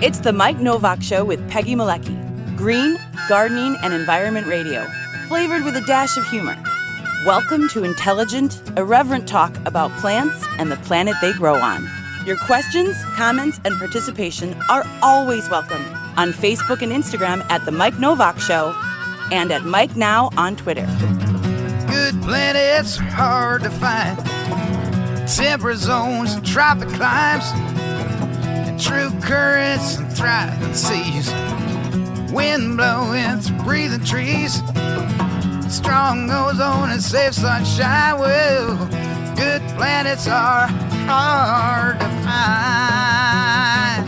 It's the Mike Nowak Show with Peggy Malecki. Green, gardening, and environment radio, flavored with a dash of humor. Welcome to intelligent, irreverent talk about plants and the planet they grow on. Your questions, comments, and participation are always welcome on Facebook and Instagram at The Mike Nowak Show and at Mike Now on Twitter. Good planets are hard to find. Temperate zones and tropic climes. And true currents and thriving seas. Wind blowing through breathing trees. Strong ozone and safe sunshine. Well, good planets are hard to find.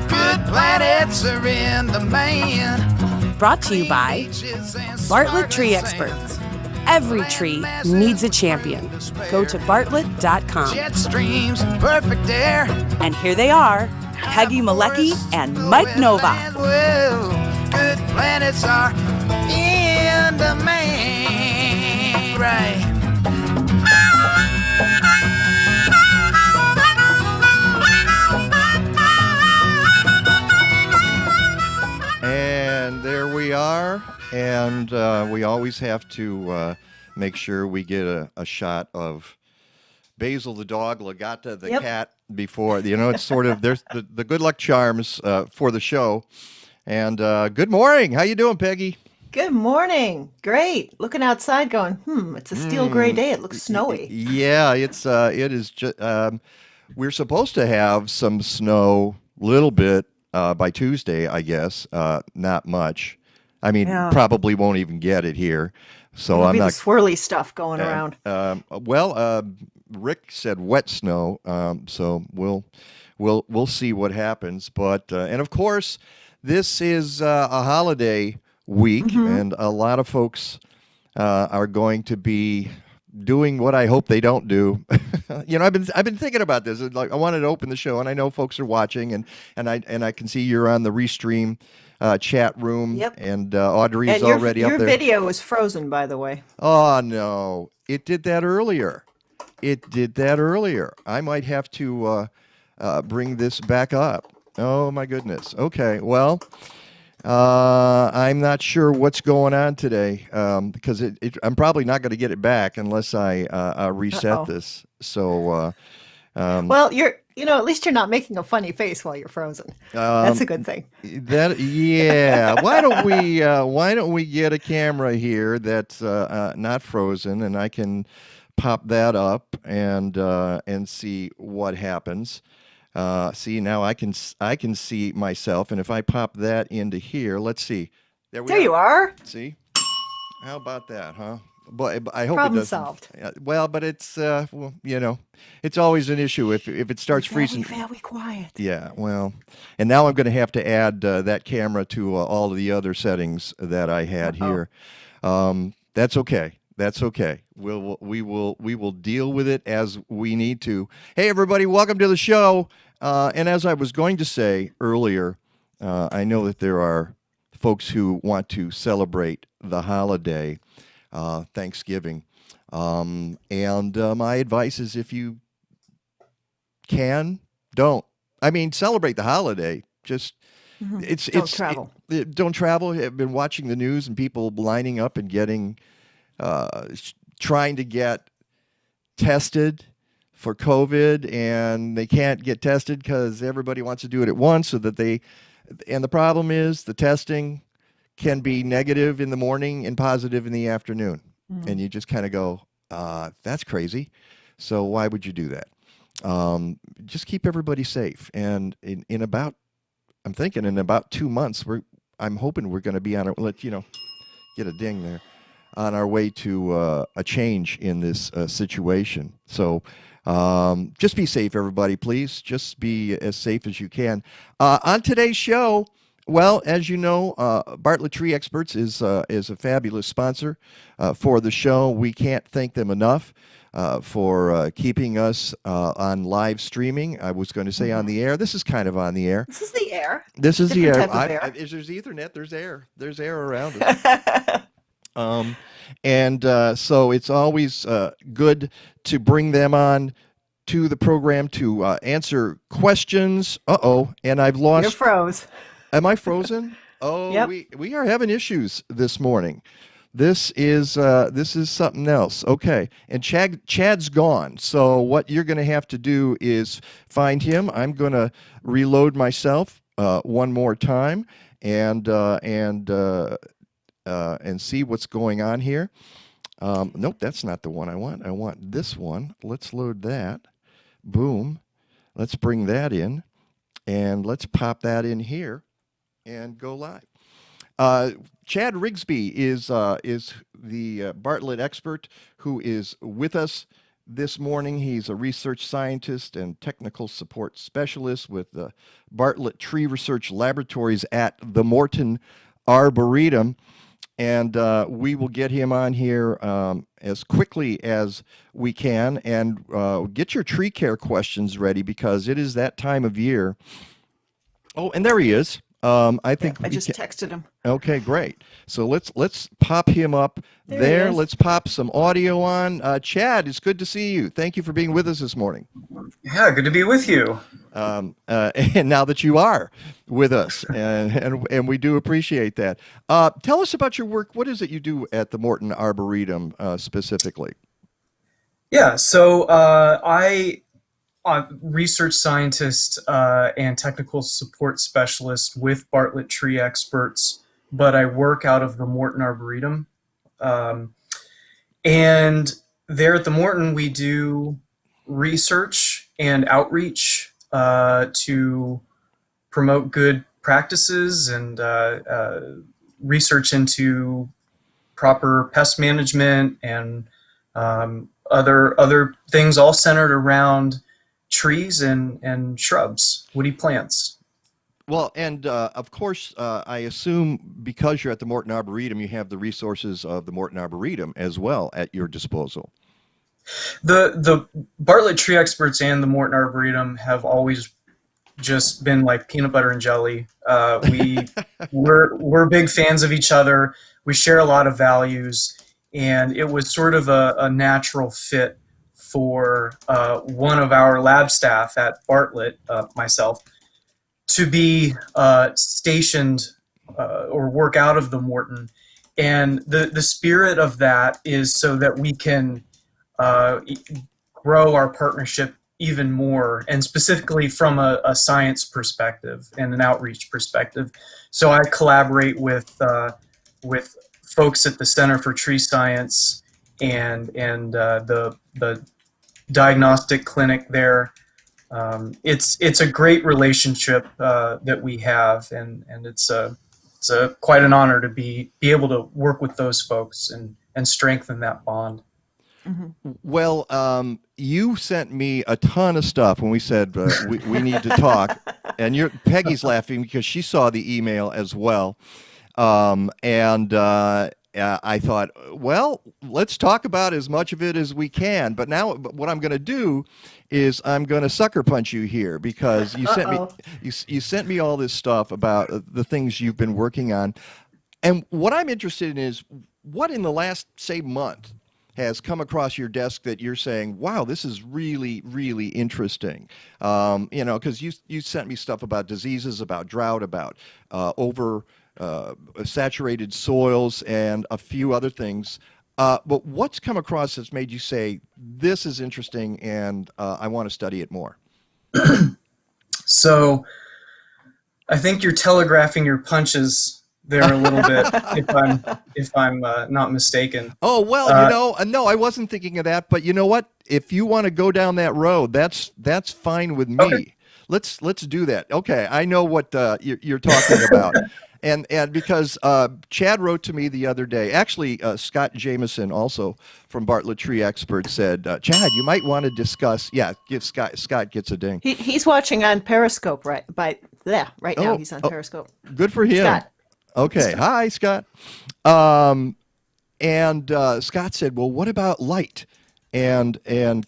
Good planets are in demand. Brought to you by Bartlett Tree Experts. Every tree needs a champion. Go to bartlett.com. Jet streams, perfect air. And here they are, Peggy Malecki and Mike Nowak. Well, good planets are in demand. Right. And there we are. And we always have to make sure we get a shot of Basil the dog, Lagata the cat before. You know, it's sort of, there's the good luck charms for the show. And good morning. How you doing, Peggy? Good morning. Great. Looking outside going, it's a steel gray day. It looks snowy. Yeah, it is just, we're supposed to have some snow, little bit, by Tuesday, I guess. Not much. I mean, probably won't even get it here. So It'll I'm be not the swirly stuff going around. Rick said wet snow. So we'll see what happens. But and of course, this is a holiday week, and a lot of folks are going to be doing what I hope they don't do. You know, I've been thinking about this. Like, I wanted to open the show, and I know folks are watching, and I can see you're on the Restream chat room, and Audrey is already up there. Your video is frozen, by the way. Oh no, it did that earlier. I might have to bring this back up. Oh my goodness. Okay, well, I'm not sure what's going on today because I'm probably not going to get it back unless I reset this. So, well, at least you're not making a funny face while you're frozen. That's a good thing. Why don't we get a camera here that's not frozen, and I can pop that up and see what happens. See, now I can see myself, and if I pop that into here, let's see. There you are. See, how about that, huh? But I hope Problem it doesn't. solved. Well, but it's it's always an issue if it starts freezing. Very quiet. Yeah, well, and now I'm going to have to add that camera to all of the other settings that I had here. That's okay. That's okay. We will deal with it as we need to. Hey, everybody, welcome to the show. And as I was going to say earlier, I know that there are folks who want to celebrate the holiday, Thanksgiving. And my advice is, if you can, don't. I mean, celebrate the holiday. Just Don't travel. Don't travel. I've been watching the news and people lining up and getting. Trying to get tested for COVID, and they can't get tested because everybody wants to do it at once, and the problem is the testing can be negative in the morning and positive in the afternoon. And you just kind of go, that's crazy. So why would you do that? Just keep everybody safe. And I'm thinking in about 2 months, I'm hoping we're going to be on get a ding there. On our way to a change in this situation. So just be safe, everybody, please. Just be as safe as you can. On today's show, well, as you know, Bartlett Tree Experts is a fabulous sponsor for the show. We can't thank them enough for keeping us on live streaming. I was going to say on the air. This is kind of on the air. This is the air. This is the air. Type of air. There's Ethernet. There's air. There's air around it. So it's always good to bring them on to the program to answer questions. And I've You're lost. froze. Am I frozen? Oh, Yep. we are having issues this morning. This is something else. Okay, and Chad's gone. So what you're going to have to do is find him. I'm going to reload myself one more time and see what's going on here. Nope, that's not the one I want. I want this one. Let's load that. Boom. Let's bring that in, and let's pop that in here and go live. Chad Rigsby is the Bartlett expert who is with us this morning. He's a research scientist and technical support specialist with the Bartlett Tree Research Laboratories at the Morton Arboretum. And we will get him on here as quickly as we can, and get your tree care questions ready, because it is that time of year. Oh, and there he is. I think I just texted him. Okay, great. So let's pop him up there. Let's pop some audio on. Chad, it's good to see you. Thank you for being with us this morning. Yeah, good to be with you. And now that you are with us, and we do appreciate that. Tell us about your work. What is it you do at the Morton Arboretum specifically? Yeah, so I'm a research scientist and technical support specialist with Bartlett Tree Experts, but I work out of the Morton Arboretum. And there at the Morton, we do research and outreach to promote good practices and research into proper pest management and other things, all centered around trees and shrubs, woody plants. Well, and of course, I assume because you're at the Morton Arboretum, you have the resources of the Morton Arboretum as well at your disposal. The Bartlett Tree Experts and the Morton Arboretum have always just been like peanut butter and jelly. We're big fans of each other. We share a lot of values, and it was sort of a natural fit for one of our lab staff at Bartlett, myself, to be stationed or work out of the Morton. And the spirit of that is so that we can grow our partnership even more, and specifically from a science perspective and an outreach perspective. So I collaborate with folks at the Center for Tree Science and the diagnostic clinic there. It's a great relationship that we have, and it's quite an honor to be able to work with those folks and strengthen that bond. Mm-hmm. Well, you sent me a ton of stuff when we said we need to talk, and Peggy's laughing because she saw the email as well, and I thought, well, let's talk about as much of it as we can. But now, what I'm going to do is I'm going to sucker punch you here, because you sent me all this stuff about the things you've been working on, and what I'm interested in is what in the last, say, month has come across your desk that you're saying, wow, this is really, really interesting. Because you sent me stuff about diseases, about drought, about saturated soils, and a few other things. But what's come across that's made you say, this is interesting and I want to study it more? So I think you're telegraphing your punches there a little bit, if I'm not mistaken. Oh, well, no, I wasn't thinking of that, but you know what? If you want to go down that road, that's fine with me. Okay. Let's do that. Okay, I know what you're talking about. And because Chad wrote to me the other day, actually Scott Jameson, also from Bartlett Tree Experts, said, Chad, you might want to discuss. Yeah, give Scott gets a ding. He's watching on Periscope right now. He's on Periscope. Good for him. Scott. Okay, hi Scott. And Scott said, well, what about light and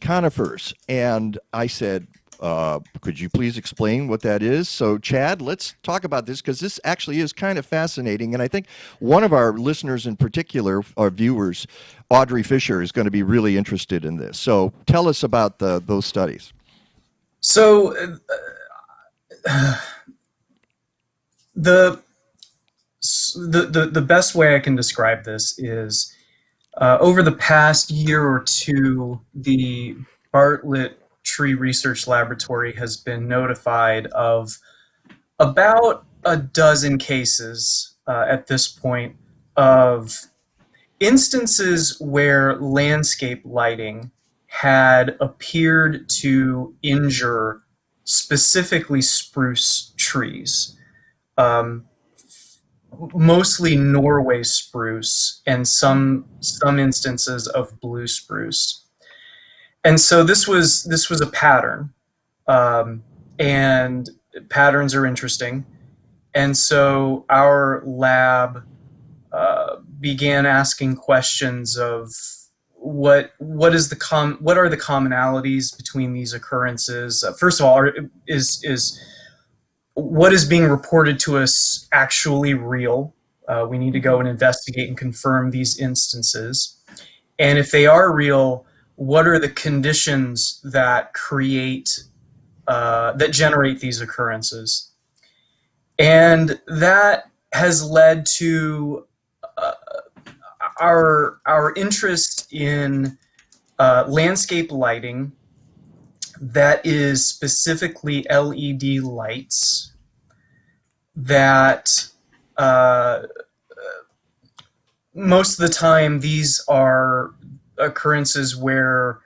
conifers? And I said, Could you please explain what that is? So, Chad, let's talk about this because this actually is kind of fascinating. And I think one of our listeners in particular, our viewers, Audrey Fisher, is going to be really interested in this. So tell us about those studies. So the best way I can describe this is over the past year or two, the Bartlett Tree Research Laboratory has been notified of about a dozen cases at this point of instances where landscape lighting had appeared to injure specifically spruce trees, mostly Norway spruce and some instances of blue spruce. And so this was a pattern, and patterns are interesting. And so our lab began asking questions of what are the commonalities between these occurrences. First of all, is what is being reported to us actually real? We need to go and investigate and confirm these instances. And if they are real, what are the conditions that that generate these occurrences? And that has led to our interest in landscape lighting that is specifically LED lights that most of the time these are occurrences where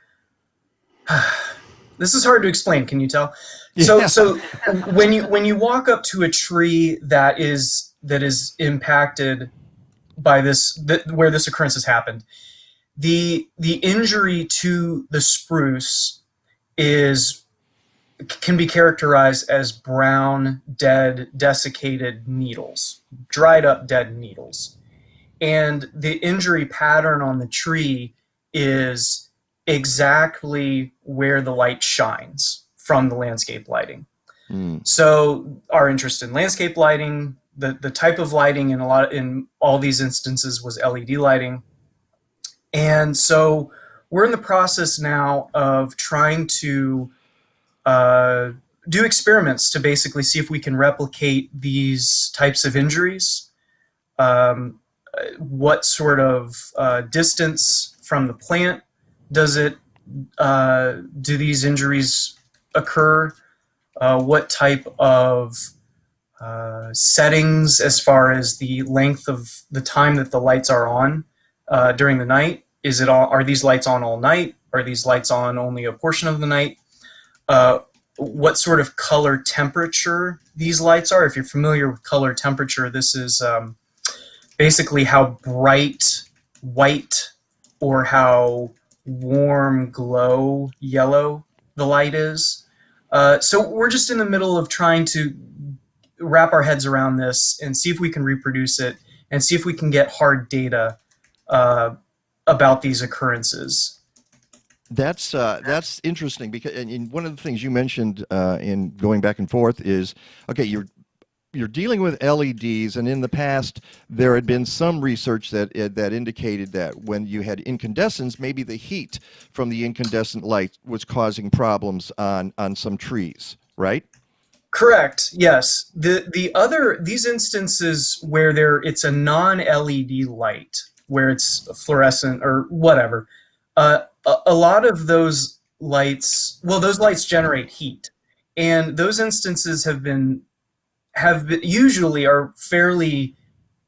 this is hard to explain. Can you tell? Yeah. So when you walk up to a tree that is impacted by where this occurrence has happened, the injury to the spruce can be characterized as brown, dead, desiccated needles, dried up dead needles. And the injury pattern on the tree is exactly where the light shines from the landscape lighting. So our interest in landscape lighting, the type of lighting in all these instances was LED lighting. And so we're in the process now of trying to do experiments to basically see if we can replicate these types of injuries. What sort of distance from the plant do these injuries occur? What type of settings as far as the length of the time that the lights are on during the night? Are these lights on all night? Are these lights on only a portion of the night? What sort of color temperature these lights are? If you're familiar with color temperature, this is basically how bright white or how warm glow yellow the light is. So we're just in the middle of trying to wrap our heads around this and see if we can reproduce it and see if we can get hard data about these occurrences. That's interesting because and one of the things you mentioned in going back and forth is, okay, you're dealing with LEDs, and in the past there had been some research that indicated that when you had incandescents, maybe the heat from the incandescent light was causing problems on some trees, right? Correct. Yes. These instances where it's a non-LED light, where it's fluorescent or whatever, a lot of those lights generate heat, and those instances usually are fairly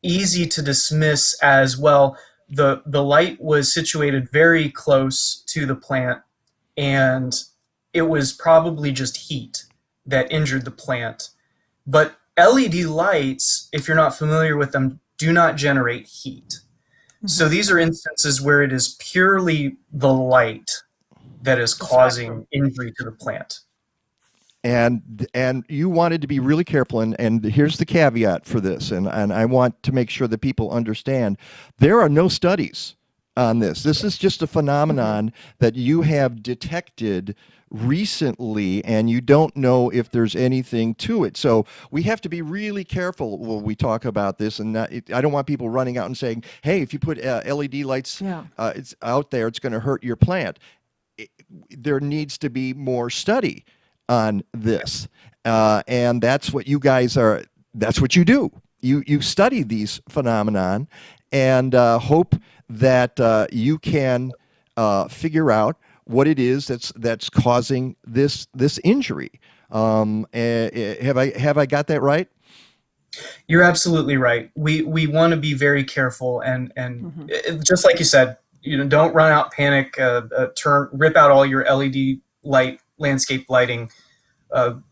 easy to dismiss as well. The light was situated very close to the plant, and it was probably just heat that injured the plant. But LED lights, if you're not familiar with them, do not generate heat. So these are instances where it is purely the light that is causing injury to the plant. And you wanted to be really careful, and here's the caveat for this, and I want to make sure that people understand there are no studies on this. This is just a phenomenon that you have detected recently, and you don't know if there's anything to it. So we have to be really careful when we talk about this, and I don't want people running out and saying, hey, if you put LED lights it's out there, it's going to hurt your plant. There needs to be more study on this, and that's what you guys are. That's what you do. You study these phenomenon, and hope that you can figure out what it is that's causing this injury. Have I got that right? You're absolutely right. We want to be very careful, and just like you said, don't run out, panic, rip out all your LED landscape lighting.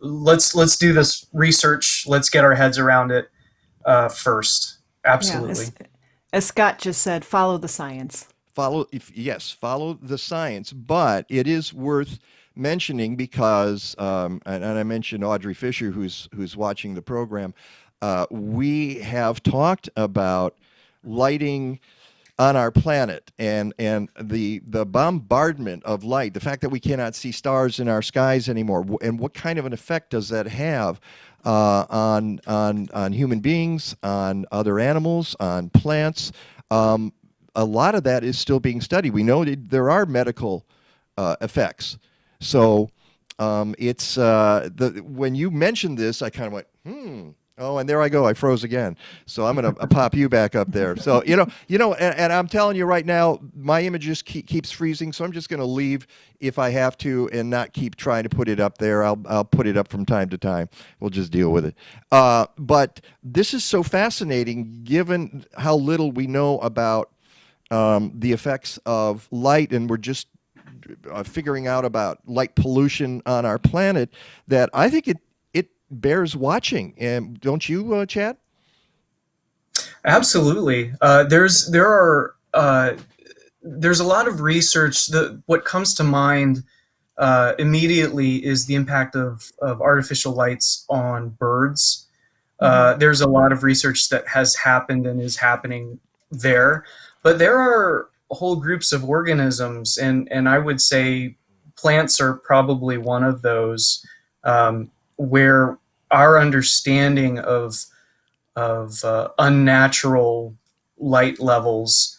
Let's do this research. Let's get our heads around it first. Absolutely. Yeah, as Scott just said, follow the science. Follow the science, but it is worth mentioning because, and I mentioned Audrey Fisher, who's watching the program. We have talked about lighting on our planet and the bombardment of light, the fact that we cannot see stars in our skies anymore, and what kind of an effect does that have on human beings, on other animals, on plants. A lot of that is still being studied. We know that there are medical effects. So it's when you mentioned this, I kind of went, oh, and there I go. I froze again. So I'm going to pop you back up there. So, and I'm telling you right now, my image just keeps freezing. So I'm just going to leave if I have to and not keep trying to put it up there. I'll put it up from time to time. We'll just deal with it. But this is so fascinating given how little we know about the effects of light, and we're just figuring out about light pollution on our planet, that I think it bears watching. And don't you, Chad? Absolutely. There's a lot of research. What comes to mind immediately is the impact of artificial lights on birds. There's a lot of research that has happened and is happening there, but there are whole groups of organisms, and I would say plants are probably one of those, where our understanding of unnatural light levels,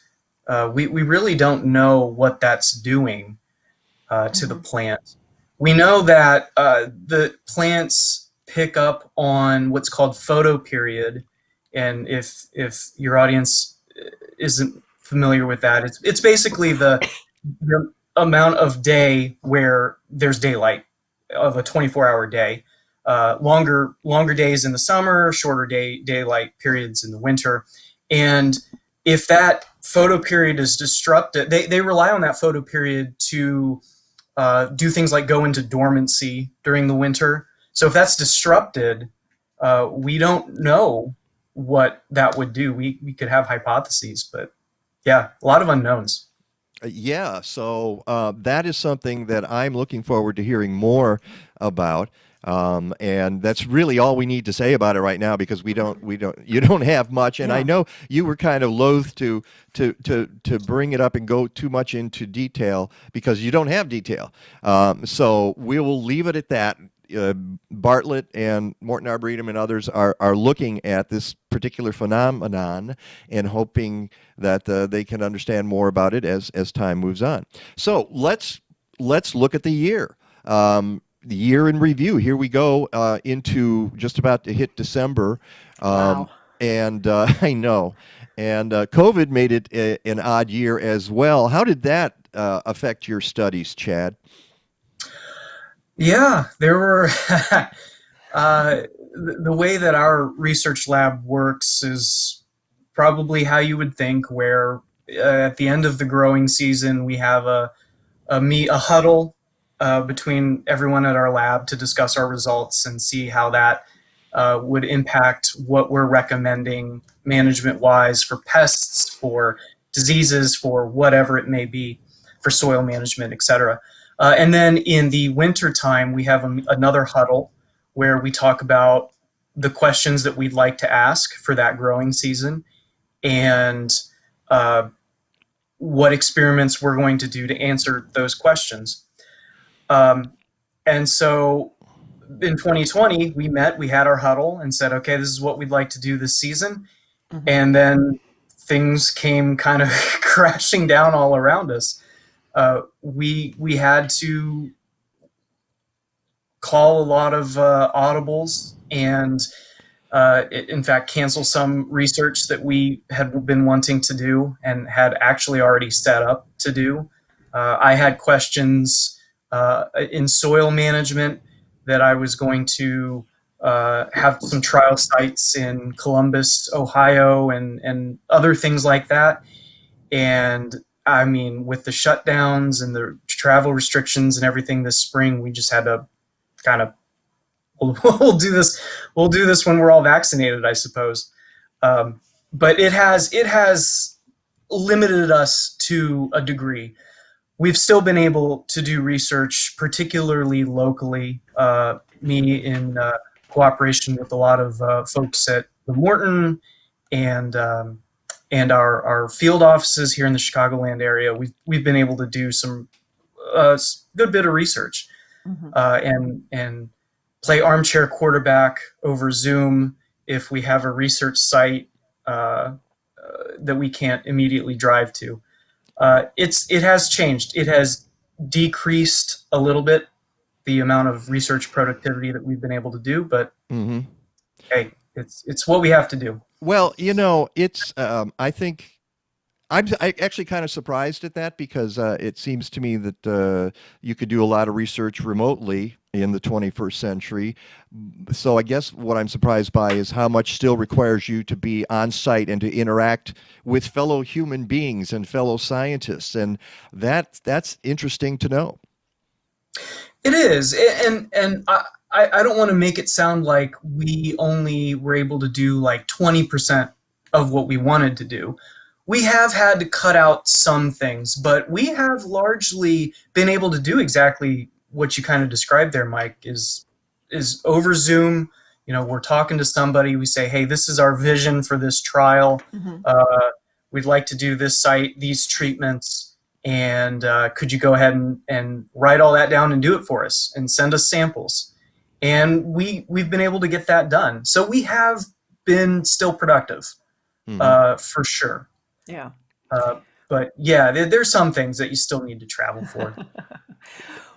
we really don't know what that's doing to the plant. We know that the plants pick up on what's called photoperiod, and if your audience isn't familiar with that, it's basically the amount of day where there's daylight of a 24-hour day. Longer days in the summer, shorter daylight periods in the winter. And if that photoperiod is disrupted, they rely on that photoperiod to do things like go into dormancy during the winter. So if that's disrupted, we don't know what that would do. We could have hypotheses, but yeah, a lot of unknowns. Yeah, so that is something that I'm looking forward to hearing more about. And that's really all we need to say about it right now, because you don't have much. And I know you were kind of loath to bring it up and go too much into detail because you don't have detail. So we will leave it at that. Bartlett and Morton Arboretum and others are looking at this particular phenomenon and hoping that they can understand more about it as time moves on. So let's look at the year. The year in review. Here we go into just about to hit December. Wow. And I know. And COVID made it an odd year as well. How did that affect your studies, Chad? Yeah, there were the way that our research lab works is probably how you would think, where at the end of the growing season we have a huddle between everyone at our lab to discuss our results and see how that would impact what we're recommending management-wise for pests, for diseases, for whatever it may be, for soil management, etc. And then in the winter time, we have another huddle where we talk about the questions that we'd like to ask for that growing season and what experiments we're going to do to answer those questions. And so in 2020, we had our huddle and said, okay, this is what we'd like to do this season. Mhm. And then things came kind of crashing down all around us. We had to call a lot of audibles and in fact cancel some research that we had been wanting to do and had actually already set up to do. I had questions in soil management that I was going to have some trial sites in Columbus, Ohio, and other things like that. And I mean, with the shutdowns and the travel restrictions and everything this spring, we just had to kind of we'll do this when we're all vaccinated, I suppose. But it has limited us to a degree. We've still been able to do research, particularly locally. Me in cooperation with a lot of folks at the Morton and our field offices here in the Chicagoland area. We've been able to do some good bit of research. Mhm. And play armchair quarterback over Zoom if we have a research site that we can't immediately drive to. It has changed. It has decreased a little bit the amount of research productivity that we've been able to do, but hey, it's what we have to do. Well, it's I think I actually kind of surprised at that because it seems to me that you could do a lot of research remotely in the 21st century. So I guess what I'm surprised by is how much still requires you to be on site and to interact with fellow human beings and fellow scientists, and that's interesting to know. It is, and I don't want to make it sound like we only were able to do like 20% of what we wanted to do. We have had to cut out some things, but we have largely been able to do exactly what you kind of described there, Mike, is over Zoom. We're talking to somebody, we say, hey, this is our vision for this trial. Mhm. We'd like to do this site, these treatments, and could you go ahead and write all that down and do it for us and send us samples? And we've been able to get that done. So we have been still productive, for sure. Yeah. But yeah, there's some things that you still need to travel for.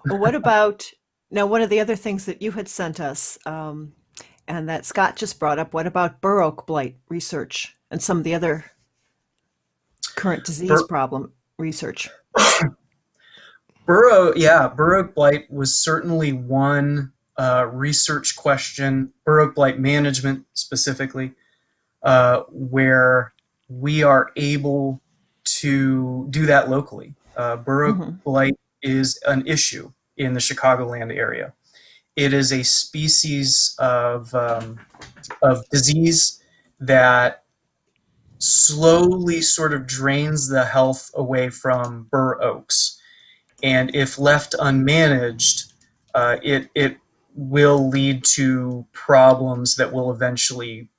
Well, what about now? One of the other things that you had sent us, and that Scott just brought up, what about Buroak blight research and some of the other current disease problem research? Buroak blight was certainly one research question, Buroak blight management specifically, where we are able to do that locally. Buroak blight is an issue in the Chicagoland area. It is a species of disease that slowly sort of drains the health away from bur oaks. And if left unmanaged, it will lead to problems that will eventually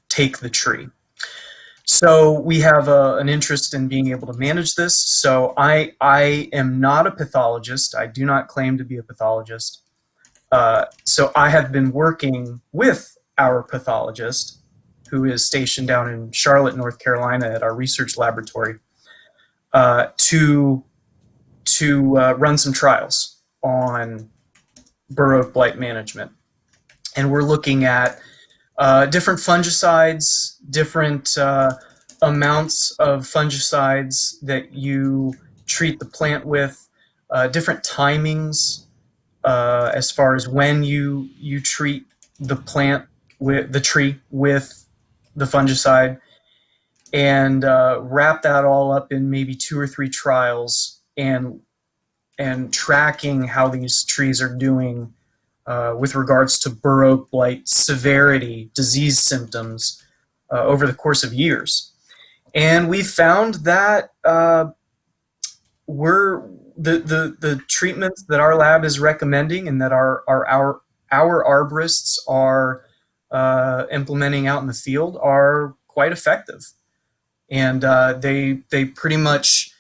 take the tree. So we have an interest in being able to manage this. So I am not a pathologist. I do not claim to be a pathologist. So I have been working with our pathologist, who is stationed down in Charlotte, North Carolina, at our research laboratory, to run some trials on Buroak blight management. And we're looking at different fungicides, different amounts of fungicides that you treat the plant with, different timings as far as when you treat the plant with the tree with the fungicide, and wrap that all up in maybe 2 or 3 trials and tracking how these trees are doing with regards to Buroak blight severity, disease symptoms over the course of years. And we found that the treatments that our lab is recommending and that our arborists are implementing out in the field are quite effective. And they pretty much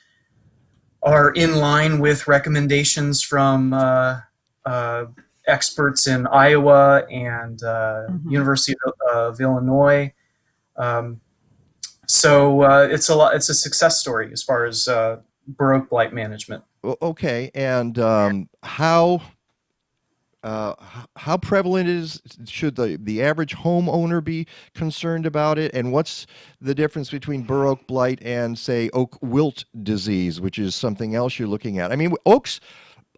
are in line with recommendations from experts in Iowa and University of Illinois. So it's a success story as far as Baroque blight management. Okay, and how prevalent should the average homeowner be concerned about it, and what's the difference between Baroque blight and, say, oak wilt disease, which is something else you're looking at? I mean, oaks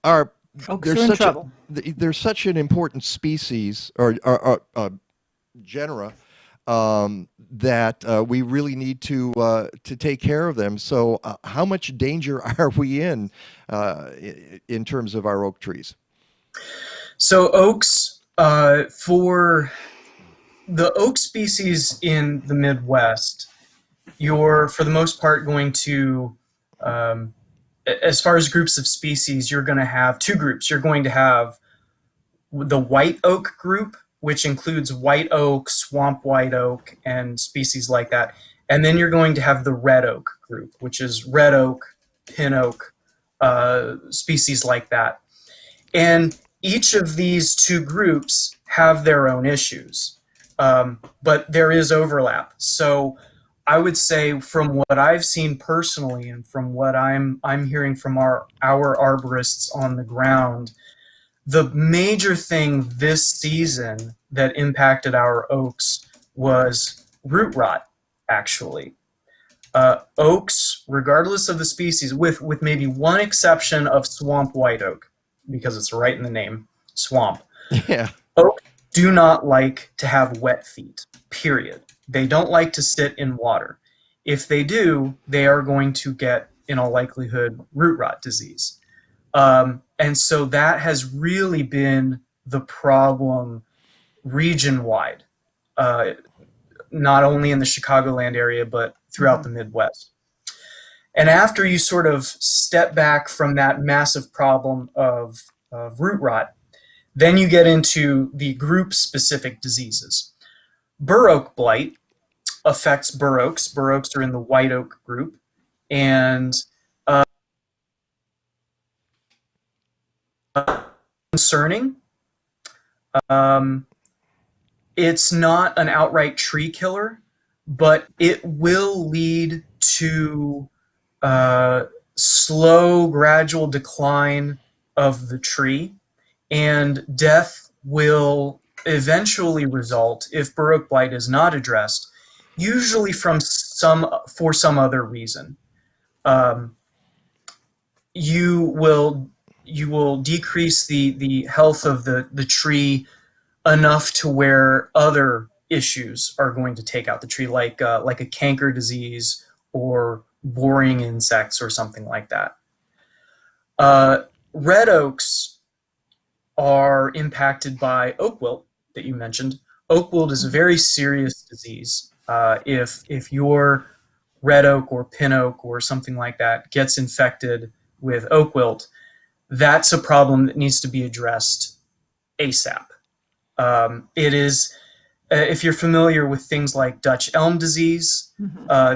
are in trouble. They're such an important species or genera that we really need to take care of them. So, how much danger are we in terms of our oak trees? So oaks, for the oak species in the Midwest, you're for the most part going to, as far as groups of species, you're going to have two groups. You're going to have the white oak group, which includes white oak, swamp white oak, and species like that. And then you're going to have the red oak group, which is red oak, pin oak, species like that. And each of these two groups have their own issues, but there is overlap. So I would say, from what I've seen personally and from what I'm hearing from our arborists on the ground, the major thing this season that impacted our oaks was root rot, actually. Oaks, regardless of the species, with maybe one exception of swamp white oak, because it's right in the name, swamp. Yeah. Oaks do not like to have wet feet, period. They don't like to sit in water. If they do, they are going to get, in all likelihood, root rot disease. And so that has really been the problem region-wide, not only in the Chicagoland area, but throughout the Midwest. And after you sort of step back from that massive problem of root rot, then you get into the group-specific diseases. Baroque blight affects Baroques. Baroques are in the white oak group, and concerning. It's not an outright tree killer, but it will lead to slow, gradual decline of the tree, and death will eventually result if Baroque blight is not addressed, usually for some other reason. You will decrease the health of the tree enough to where other issues are going to take out the tree, like a canker disease or boring insects or something like that. Red oaks are impacted by oak wilt that you mentioned. Oak wilt is a very serious disease. If your red oak or pin oak or something like that gets infected with oak wilt, that's a problem that needs to be addressed ASAP. It is, if you're familiar with things like Dutch elm disease,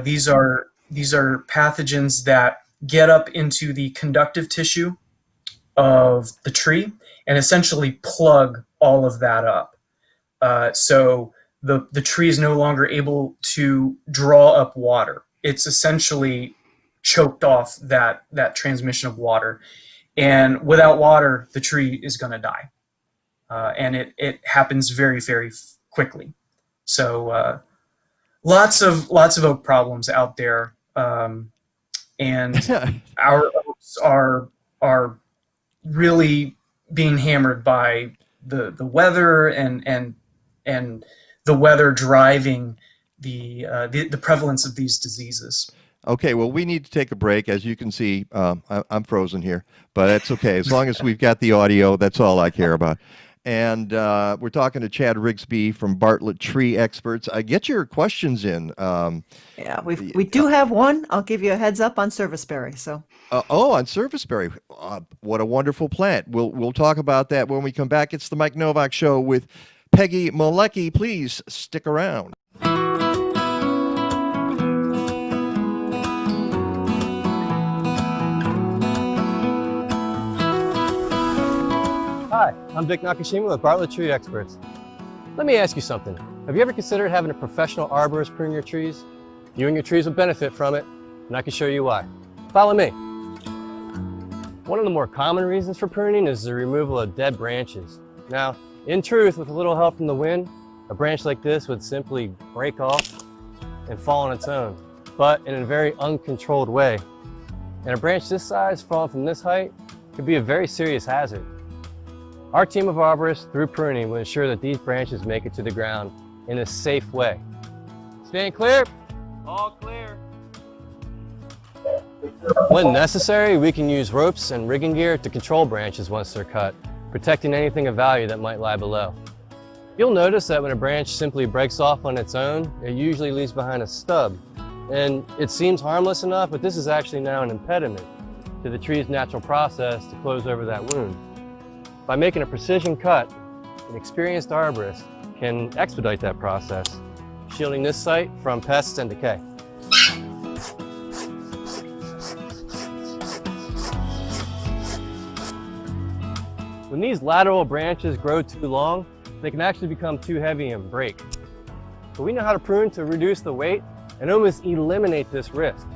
these are pathogens that get up into the conductive tissue of the tree and essentially plug all of that up. So the tree is no longer able to draw up water. It's essentially choked off that transmission of water. And without water, the tree is going to die. And it happens very, very quickly. So lots of oak problems out there. And our oaks are really being hammered by the weather and the weather driving the prevalence of these diseases. Okay, well, we need to take a break. As you can see, I'm frozen here, but that's okay. As long as we've got the audio, that's all I care about. And we're talking to Chad Rigsby from Bartlett Tree Experts. Get your questions in. Yeah, we do have one. I'll give you a heads up on serviceberry. So. On serviceberry, what a wonderful plant. We'll talk about that when we come back. It's the Mike Nowak Show with Peggy Malecki. Please stick around. Hi, I'm Vic Nakashima with Bartlett Tree Experts. Let me ask you something. Have you ever considered having a professional arborist prune your trees? You and your trees will benefit from it, and I can show you why. Follow me. One of the more common reasons for pruning is the removal of dead branches. Now, in truth, with a little help from the wind, a branch like this would simply break off and fall on its own, but in a very uncontrolled way. And a branch this size falling from this height could be a very serious hazard. Our team of arborists, through pruning, will ensure that these branches make it to the ground in a safe way. Stand clear. All clear. When necessary, we can use ropes and rigging gear to control branches once they're cut, protecting anything of value that might lie below. You'll notice that when a branch simply breaks off on its own, it usually leaves behind a stub. And it seems harmless enough, but this is actually now an impediment to the tree's natural process to close over that wound. By making a precision cut, an experienced arborist can expedite that process, shielding this site from pests and decay. When these lateral branches grow too long, they can actually become too heavy and break. But we know how to prune to reduce the weight and almost eliminate this risk.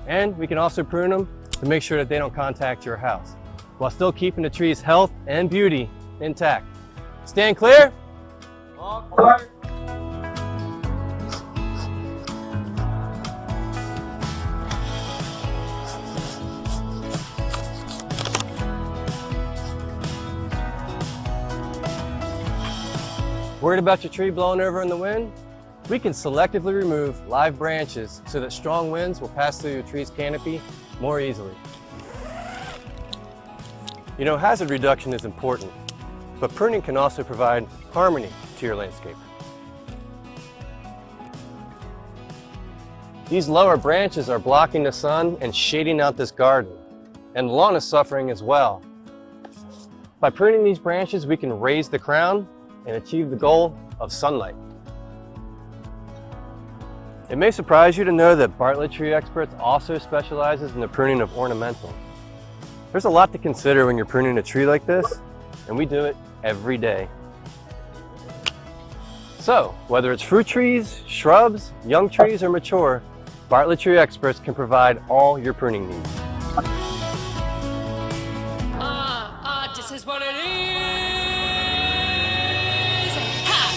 And we can also prune them to make sure that they don't contact your house, while still keeping the tree's health and beauty intact. Stand clear. All clear. Worried about your tree blowing over in the wind? We can selectively remove live branches so that strong winds will pass through your tree's canopy more easily. You know, hazard reduction is important, but pruning can also provide harmony to your landscape. These lower branches are blocking the sun and shading out this garden, and the lawn is suffering as well. By pruning these branches, we can raise the crown and achieve the goal of sunlight. It may surprise you to know that Bartlett Tree Experts also specializes in the pruning of ornamentals. There's a lot to consider when you're pruning a tree like this, and we do it every day. So, whether it's fruit trees, shrubs, young trees, or mature, Bartlett Tree Experts can provide all your pruning needs. This is what it is.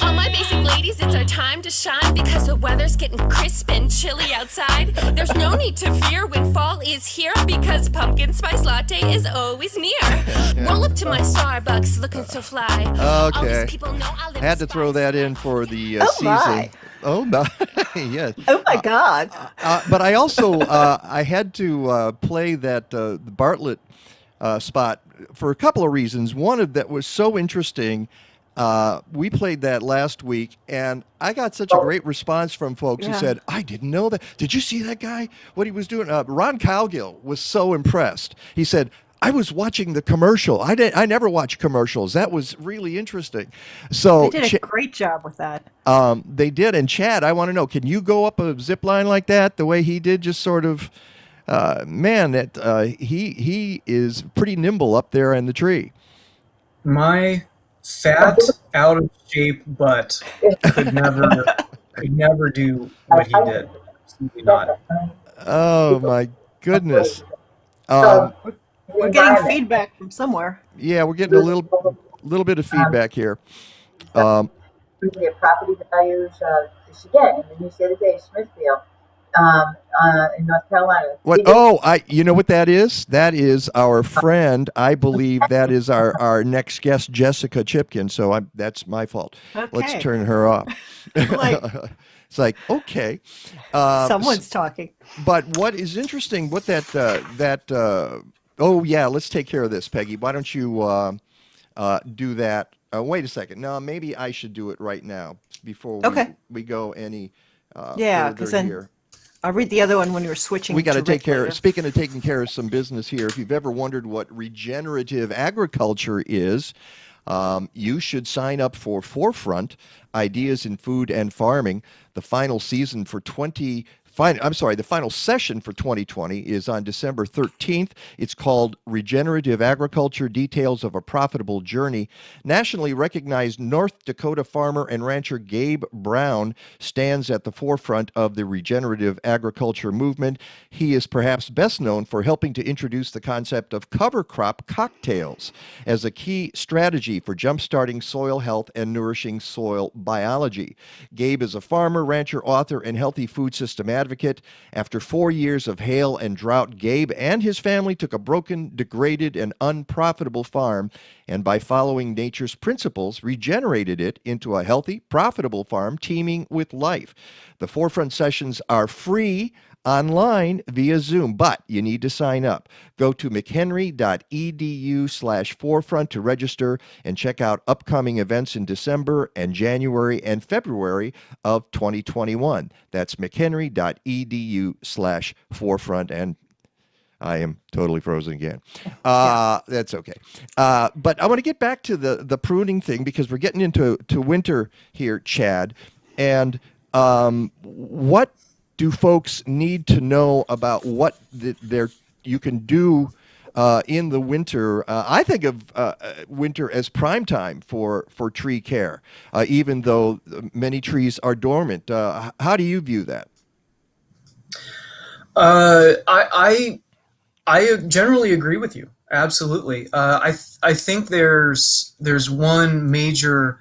All my basic ladies, it's our time to shine because the weather's getting crisp and chilly outside. There's no need to fear when fall is here because pumpkin spice latte is always near. Roll up to my Starbucks looking so fly. All Okay. these people know I live Had to throw that in for the Oh, season. my. Oh my! Yes. Oh my God. But I also I had to play that the Bartlett spot for a couple of reasons. One of that was so interesting. We played that last week, and I got such a great response from folks who Yeah. said, "I didn't know that. Did you see that guy? What he was doing?" Ron Cowgill was so impressed. He said, "I was watching the commercial. I never watch commercials. That was really interesting." So They did a great job with that. they did. And Chad, I want to know, can you go up a zip line like that the way he did? Just sort of, man, that he is pretty nimble up there in the tree. My fat, out of shape butt could never do what he did. Absolutely not. Oh my goodness. We're getting feedback from somewhere. Yeah, we're getting a little bit of feedback here. The property values this again in the news the other day, Smithfield, in North Carolina. What? Oh, you know what that is? That is our friend. I believe that is our next guest, Jessica Chipkin. So that's my fault. Let's Okay. turn her off. Like- It's like, okay. Someone's talking. But what is interesting, what oh yeah, let's take care of this, Peggy. Why don't you do that? Wait a second. No, maybe I should do it right now before we go any Yeah, further because then here. I'll read the other one when you're switching. We got to take Rick care. later. Speaking of taking care of some business here, if you've ever wondered what regenerative agriculture is, you should sign up for Forefront Ideas in Food and Farming, the final season for 20 the final session for 2020 is on December 13th. It's called Regenerative Agriculture, Details of a Profitable Journey. Nationally recognized North Dakota farmer and rancher Gabe Brown stands at the forefront of the regenerative agriculture movement. He is perhaps best known for helping to introduce the concept of cover crop cocktails as a key strategy for jumpstarting soil health and nourishing soil biology. Gabe is a farmer, rancher, author, and healthy food system advocate. After 4 years of hail and drought, Gabe and his family took a broken, degraded, and unprofitable farm, and by following nature's principles, regenerated it into a healthy, profitable farm teeming with life. The Forefront sessions are free online via Zoom, but you need to sign up. Go to mchenry.edu/forefront to register and check out upcoming events in December and January and February of 2021. That's mchenry.edu/forefront. And I am totally frozen again. That's okay. But I want to get back to the pruning thing because we're getting into winter here, Chad. And what do folks need to know about what you can do in the winter? I think of winter as prime time for tree care, even though many trees are dormant. How do you view that? I generally agree with you. Absolutely. I think there's one major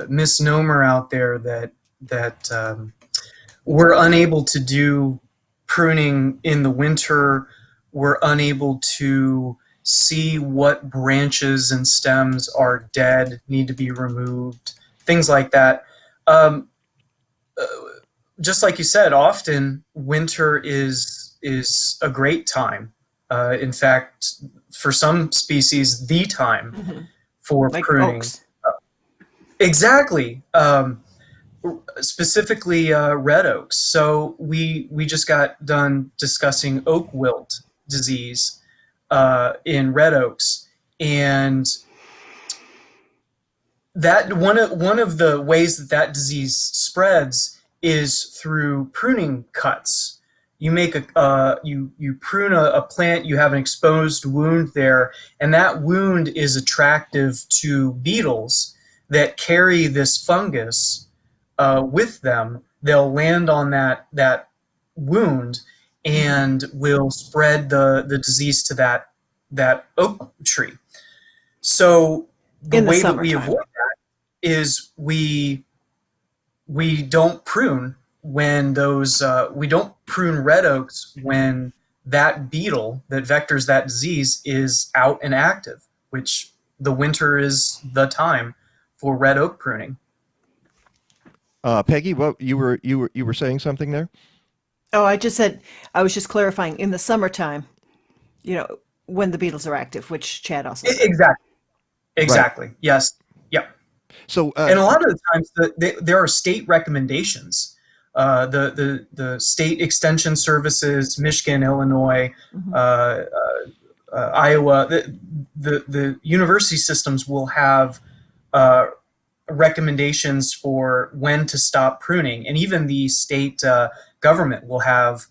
misnomer out there that we're unable to do pruning in the winter. We're unable to see what branches and stems are dead, need to be removed, things like that. Just like you said, often winter is a great time. In fact, for some species, the time for like pruning. oaks. Exactly. Specifically red oaks. So we just got done discussing oak wilt disease in red oaks, and that one of the ways that disease spreads is through pruning cuts. You make you prune a plant, you have an exposed wound there, and that wound is attractive to beetles that carry this fungus with them. They'll land on that wound and will spread the disease to that oak tree. So the way that we avoid that is we don't prune when those we don't prune red oaks when that beetle that vectors that disease is out and active, which the winter is the time for red oak pruning. Peggy, what you were saying something there? Oh, I was just clarifying in the summertime, when the beetles are active, which Chad also said. Exactly. Right. Yes. Yep. So, and a lot of the times there are state recommendations. The state extension services, Michigan, Illinois, Iowa, the university systems will have recommendations for when to stop pruning, and even the state government will have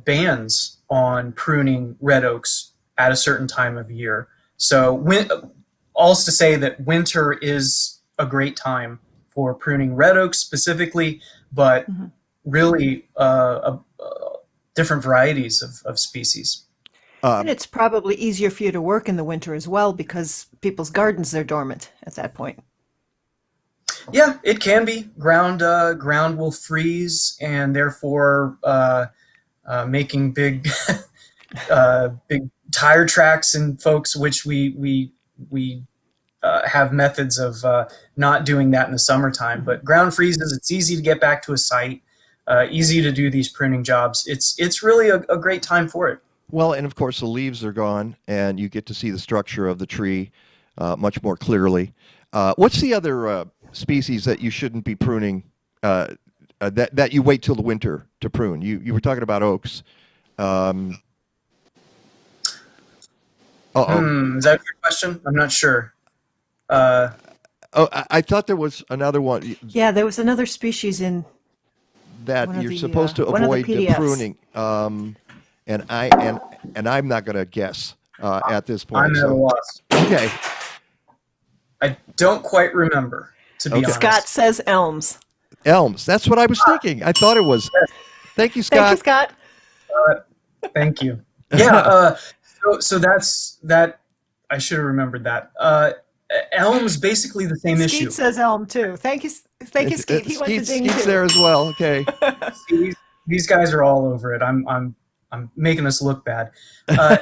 bans on pruning red oaks at a certain time of year. So all's to say that winter is a great time for pruning red oaks specifically, but really different varieties of species. And it's probably easier for you to work in the winter as well because people's gardens are dormant at that point. Yeah, it can be. Ground will freeze, and therefore making big big tire tracks in folks, which we have methods of not doing that in the summertime. But ground freezes. It's easy to get back to a site, easy to do these pruning jobs. It's really a great time for it. Well, and of course the leaves are gone, and you get to see the structure of the tree much more clearly. What's the other species that you shouldn't be pruning, that you wait till the winter to prune? You were talking about oaks. Is that your question? I'm not sure. I thought there was another one. Yeah, there was another species in that One of you're the, supposed to one of the avoid the PDFs. pruning. And I'm not going to guess at this point. I'm at a So loss. okay, I don't quite remember, to be Okay. honest. Scott says elms. elms. That's what I was thinking. I thought it was. Thank you, Thank you, Scott. Scott. Thank you. Yeah. So that's that. I should have remembered that. Elm's basically the same issue. Skeet says elm too. Thank you, Skeet. He went to ding Skeet's too. there as well. Okay. See, these guys are all over it. I'm making us look bad. Elm,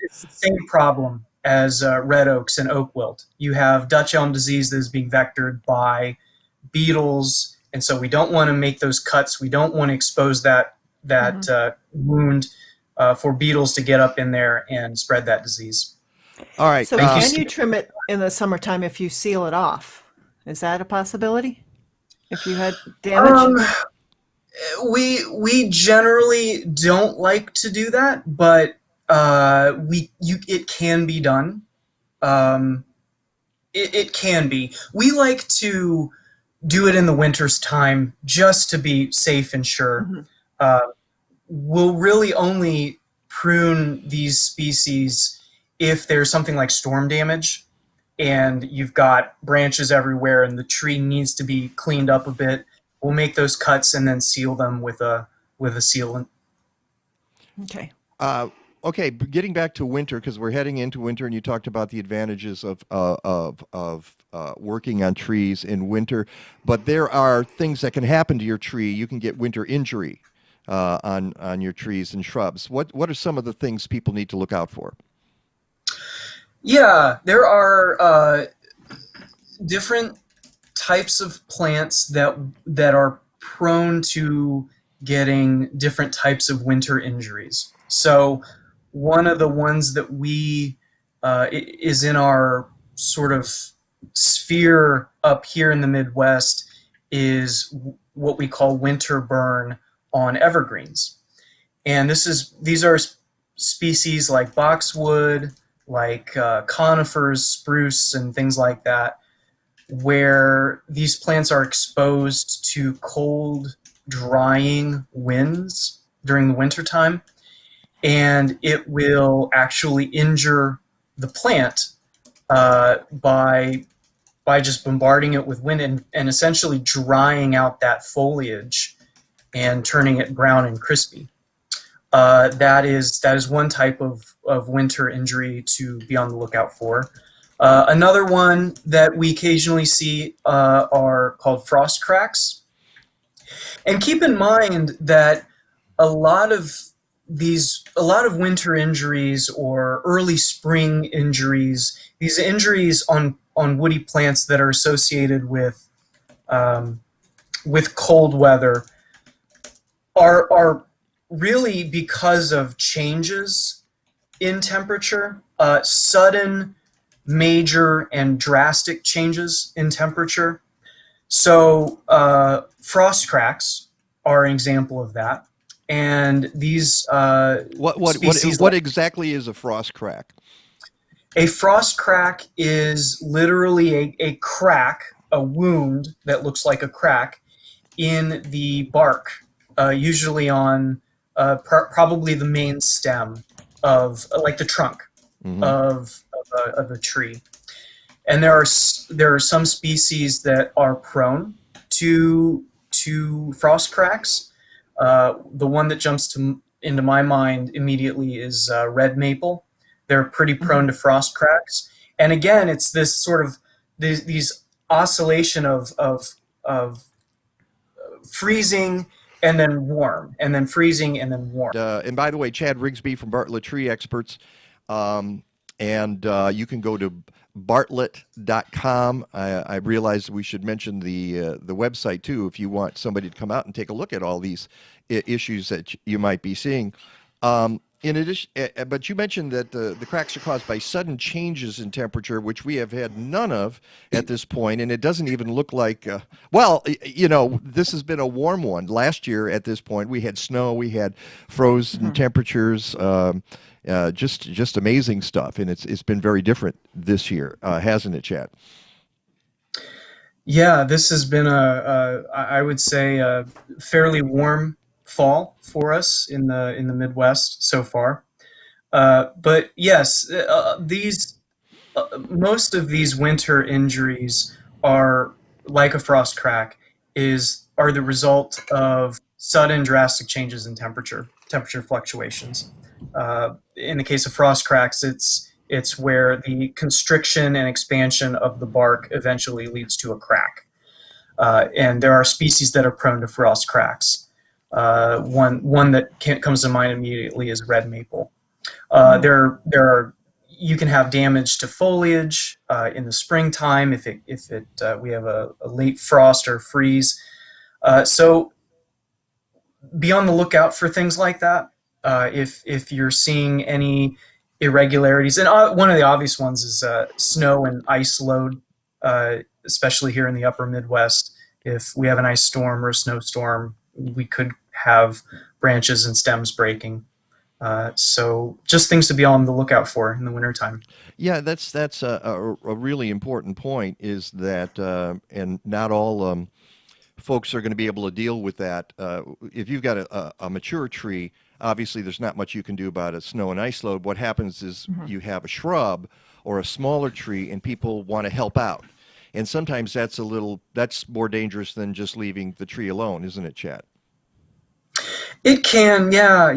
it's the same problem as red oaks and oak wilt. You have Dutch elm disease that is being vectored by beetles, and so we don't want to make those cuts. We don't want to expose that wound for beetles to get up in there and spread that disease. All right. So Thank you, can you trim it in the summertime if you seal it off? Is that a possibility? If you had damage? We generally don't like to do that, but it can be done. It can be. We like to do it in the winter's time just to be safe and sure. We'll really only prune these species if there's something like storm damage and you've got branches everywhere and the tree needs to be cleaned up a bit. We'll make those cuts and then seal them with a sealant. Okay. Okay, but getting back to winter, because we're heading into winter, and you talked about the advantages of working on trees in winter, but there are things that can happen to your tree. You can get winter injury on your trees and shrubs. What are some of the things people need to look out for? Yeah, there are different types of plants that are prone to getting different types of winter injuries. So one of the ones that we is in our sort of sphere up here in the Midwest is what we call winter burn on evergreens. And these are species like boxwood, like conifers, spruce, and things like that, where these plants are exposed to cold, drying winds during the wintertime, and it will actually injure the plant by just bombarding it with wind and essentially drying out that foliage and turning it brown and crispy. That is one type of winter injury to be on the lookout for. Another one that we occasionally see are called frost cracks. And keep in mind that a lot of winter injuries or early spring injuries, these injuries on woody plants that are associated with cold weather are really because of changes in temperature, sudden, major, and drastic changes in temperature. So frost cracks are an example of that. And these what exactly is a frost crack? A frost crack is literally a crack, a wound that looks like a crack in the bark, usually on probably the main stem of, like the trunk of a tree. And there are some species that are prone to frost cracks. The one that jumps into my mind immediately is red maple. They're pretty prone to frost cracks. And again, it's this sort of these oscillation of freezing and then warm, and then freezing and then warm. And by the way, Chad Rigsby from Bartlett Tree Experts, and you can go to Bartlett.com. I realized we should mention the website too if you want somebody to come out and take a look at all these issues that you might be seeing. In addition, but you mentioned that the cracks are caused by sudden changes in temperature, which we have had none of at this point, and it doesn't even look like. This has been a warm one. Last year at this point, we had snow, we had frozen temperatures. Just amazing stuff, and it's been very different this year, hasn't it, Chad? Yeah, this has been I would say, a fairly warm fall for us in the Midwest so far. But yes, these most of these winter injuries are like a frost crack are the result of sudden drastic changes in temperature fluctuations. In the case of frost cracks, it's where the constriction and expansion of the bark eventually leads to a crack. And there are species that are prone to frost cracks. One that comes to mind immediately is red maple. There are you can have damage to foliage in the springtime if we have a late frost or freeze. So be on the lookout for things like that. If you're seeing any irregularities, and one of the obvious ones is snow and ice load, especially here in the upper Midwest. If we have an ice storm or a snowstorm, we could have branches and stems breaking. So just things to be on the lookout for in the wintertime. Yeah, that's a really important point, is that, and not all folks are going to be able to deal with that. If you've got a mature tree, obviously there's not much you can do about a snow and ice load. What happens is you have a shrub or a smaller tree and people want to help out. And sometimes that's more dangerous than just leaving the tree alone, isn't it, Chad? It can, yeah.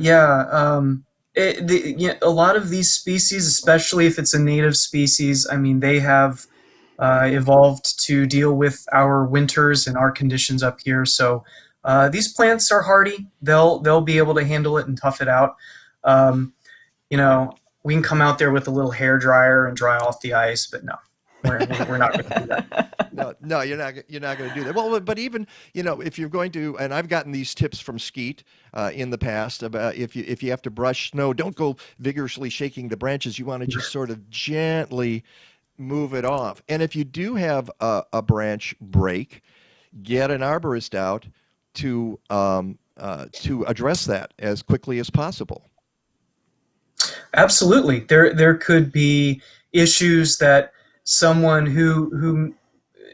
A lot of these species, especially if it's a native species, I mean, they have evolved to deal with our winters and our conditions up here. So these plants are hardy. They'll be able to handle it and tough it out. We can come out there with a little hair dryer and dry off the ice, but no. We're not going to do that. No, you're not going to do that. Well, but even, if you're going to, and I've gotten these tips from Skeet in the past about if you have to brush snow, don't go vigorously shaking the branches. You want to just sort of gently move it off. And if you do have a branch break, get an arborist out to address that as quickly as possible. Absolutely. There could be issues that someone who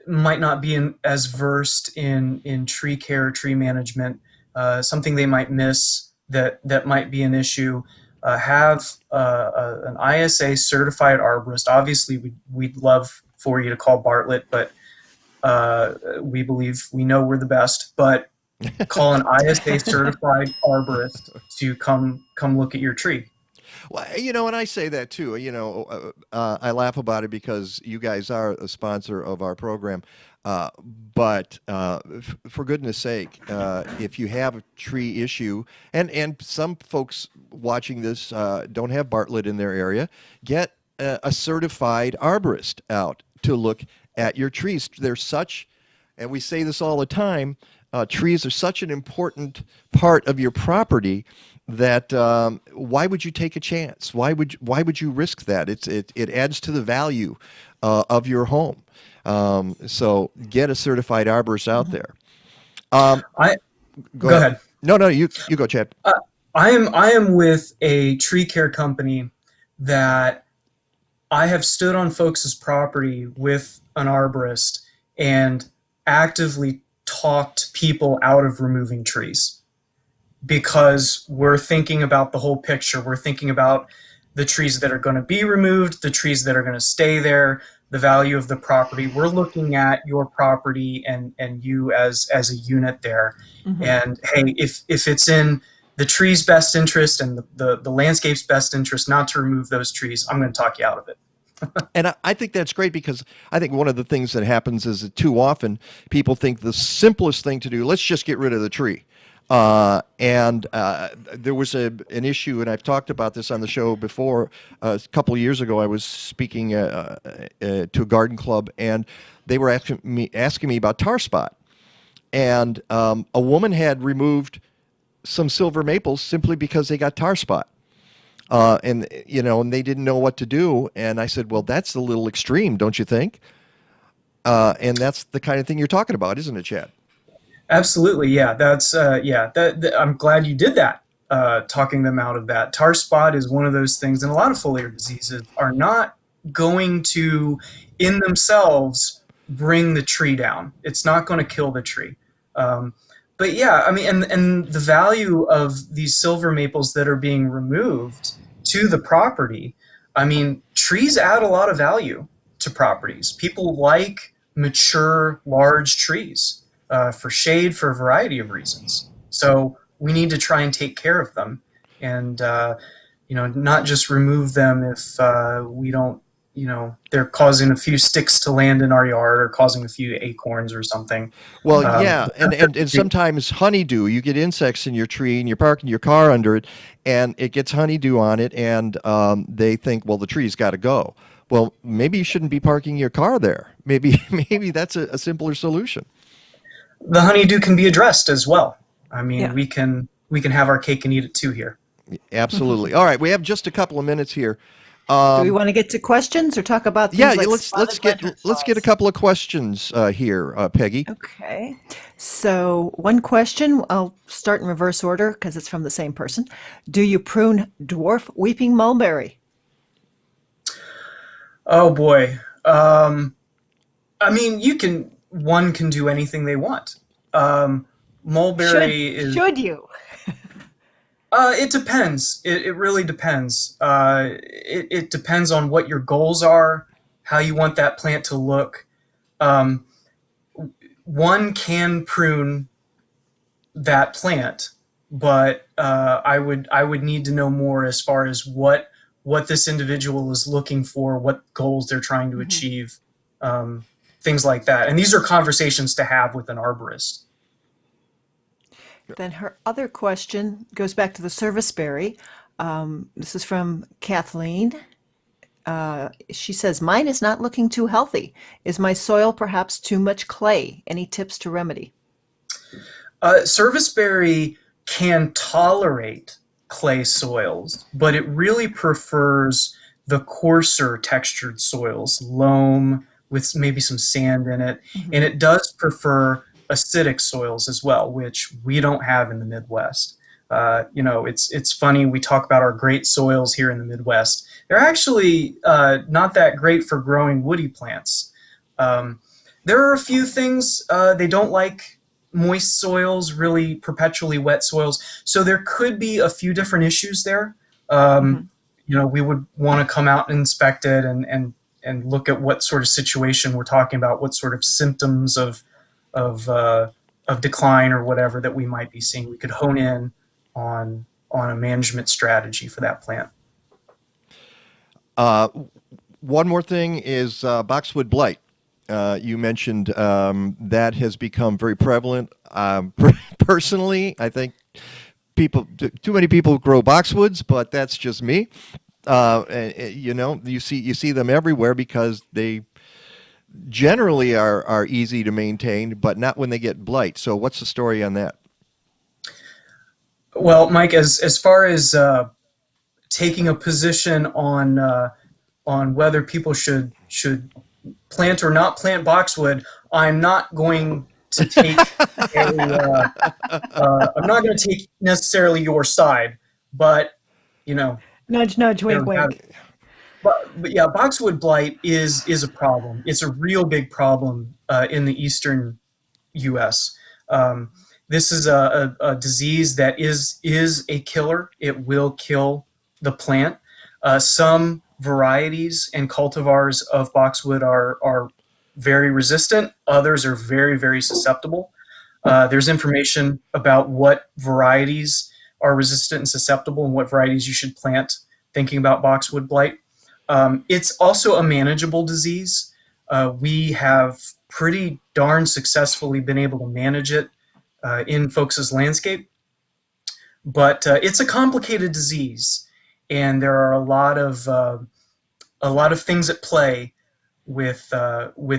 might not be as versed in tree care, tree management, something they might miss that might be an issue. Have an ISA certified arborist. Obviously, we'd love for you to call Bartlett, but we know we're the best. But call an ISA certified arborist to come look at your tree. Well, and I say that too. I laugh about it because you guys are a sponsor of our program. But for goodness sake, if you have a tree issue, and some folks watching this don't have Bartlett in their area, get a certified arborist out to look at your trees. They're such, and we say this all the time, trees are such an important part of your property that why would you take a chance? Why would you risk that? It adds to the value of your home. So get a certified arborist out there. Go ahead. No, you go, Chad. I am with a tree care company that I have stood on folks' property with an arborist and actively talked people out of removing trees. Because we're thinking about the whole picture. We're thinking about the trees that are going to be removed, the trees that are going to stay there, the value of the property. We're looking at your property and you as a unit there. Mm-hmm. And hey, if it's in the tree's best interest and the landscape's best interest not to remove those trees, I'm going to talk you out of it. And I think that's great, because I think one of the things that happens is that too often people think the simplest thing to do, let's just get rid of the tree. And there was an issue, and I've talked about this on the show before. A couple of years ago, I was speaking to a garden club, and they were asking me about tar spot. And a woman had removed some silver maples simply because they got tar spot. And they didn't know what to do. And I said, well, that's a little extreme, don't you think? And that's the kind of thing you're talking about, isn't it, Chad? Absolutely, yeah. That's I'm glad you did that. Talking them out of that. Tar spot is one of those things, and a lot of foliar diseases are not going to, in themselves, bring the tree down. It's not going to kill the tree. But yeah, I mean, and the value of these silver maples that are being removed to the property, I mean, trees add a lot of value to properties. People like mature, large trees for shade, for a variety of reasons. So we need to try and take care of them, and not just remove them if we don't, they're causing a few sticks to land in our yard or causing a few acorns or something. Well, yeah, and sometimes honeydew. You get insects in your tree, and you're parking your car under it, and it gets honeydew on it, and they think, well, the tree's got to go. Well, maybe you shouldn't be parking your car there. Maybe that's a simpler solution. The honeydew can be addressed as well. I mean, we can have our cake and eat it too here. Absolutely. All right, we have just a couple of minutes here. Do we want to get to questions or talk about things like let's get a couple of questions here, Peggy. Okay. So one question, I'll start in reverse order because it's from the same person. Do you prune dwarf weeping mulberry? Oh boy. I mean, one can do anything they want. Mulberry should you? It depends. It really depends. It depends on what your goals are, how you want that plant to look. One can prune that plant, but I would need to know more as far as what this individual is looking for, what goals they're trying to achieve, things like that. And these are conversations to have with an arborist. Then her other question goes back to the serviceberry. This is from Kathleen. She says, mine is not looking too healthy. Is my soil perhaps too much clay? Any tips to remedy? Serviceberry can tolerate clay soils, but it really prefers the coarser textured soils, loam with maybe some sand in it, and it does prefer acidic soils as well, which we don't have in the Midwest. It's funny, we talk about our great soils here in the Midwest. They're actually not that great for growing woody plants. There are a few things. They don't like moist soils, really perpetually wet soils. So there could be a few different issues there. We would want to come out and inspect it and look at what sort of situation we're talking about, what sort of symptoms of decline or whatever that we might be seeing. We could hone in on a management strategy for that plant. One more thing is Boxwood Blight. You mentioned that has become very prevalent. Personally, I think too many people grow boxwoods, but that's just me. You see them everywhere because they generally are easy to maintain, but not when they get blight. So what's the story on that? Well, Mike, as far as taking a position on whether people should plant or not plant boxwood, I'm not going to take I'm not going to take necessarily your side, but nudge, nudge, wink, wink. But yeah, boxwood blight is a problem. It's a real big problem in the eastern U.S. This is a disease that is a killer. It will kill the plant. Some varieties and cultivars of boxwood are very resistant. Others are very, very susceptible. There's information about what varieties are resistant and susceptible and what varieties you should plant thinking about boxwood blight. It's also a manageable disease. We have pretty darn successfully been able to manage it in folks' landscape. But it's a complicated disease, and there are a lot of things at play with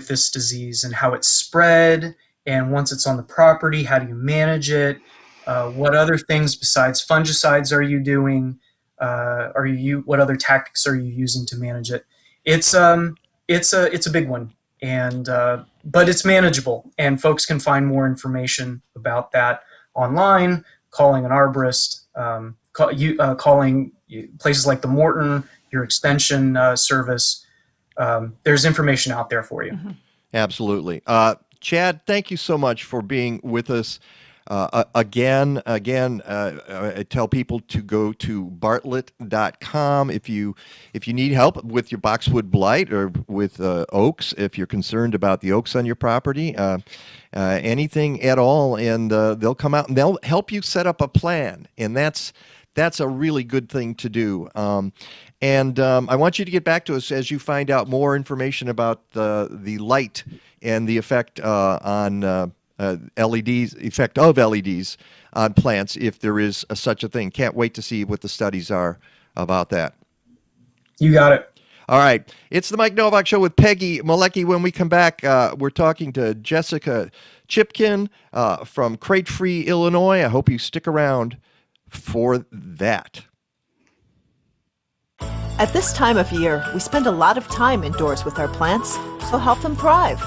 this disease and how it's spread. And once it's on the property, how do you manage it? What other things besides fungicides are you doing? What other tactics are you using to manage it? It's a big one, and but it's manageable, and folks can find more information about that online, calling an arborist, calling places like the Morton, your extension service. There's information out there for you. Absolutely. Chad, thank you so much for being with us. Again, I tell people to go to bartlett.com if you need help with your boxwood blight or with oaks, if you're concerned about the oaks on your property, anything at all, and they'll come out and they'll help you set up a plan, and that's a really good thing to do. I want you to get back to us as you find out more information about the light and the effect on LEDs, effect of LEDs on plants, if there is such a thing. Can't wait to see what the studies are about that. You got it. All right. It's the Mike Nowak Show with Peggy Malecki. When we come back, we're talking to Jessica Chipkin from Crate Free, Illinois. I hope you stick around for that. At this time of year, we spend a lot of time indoors with our plants, so help them thrive.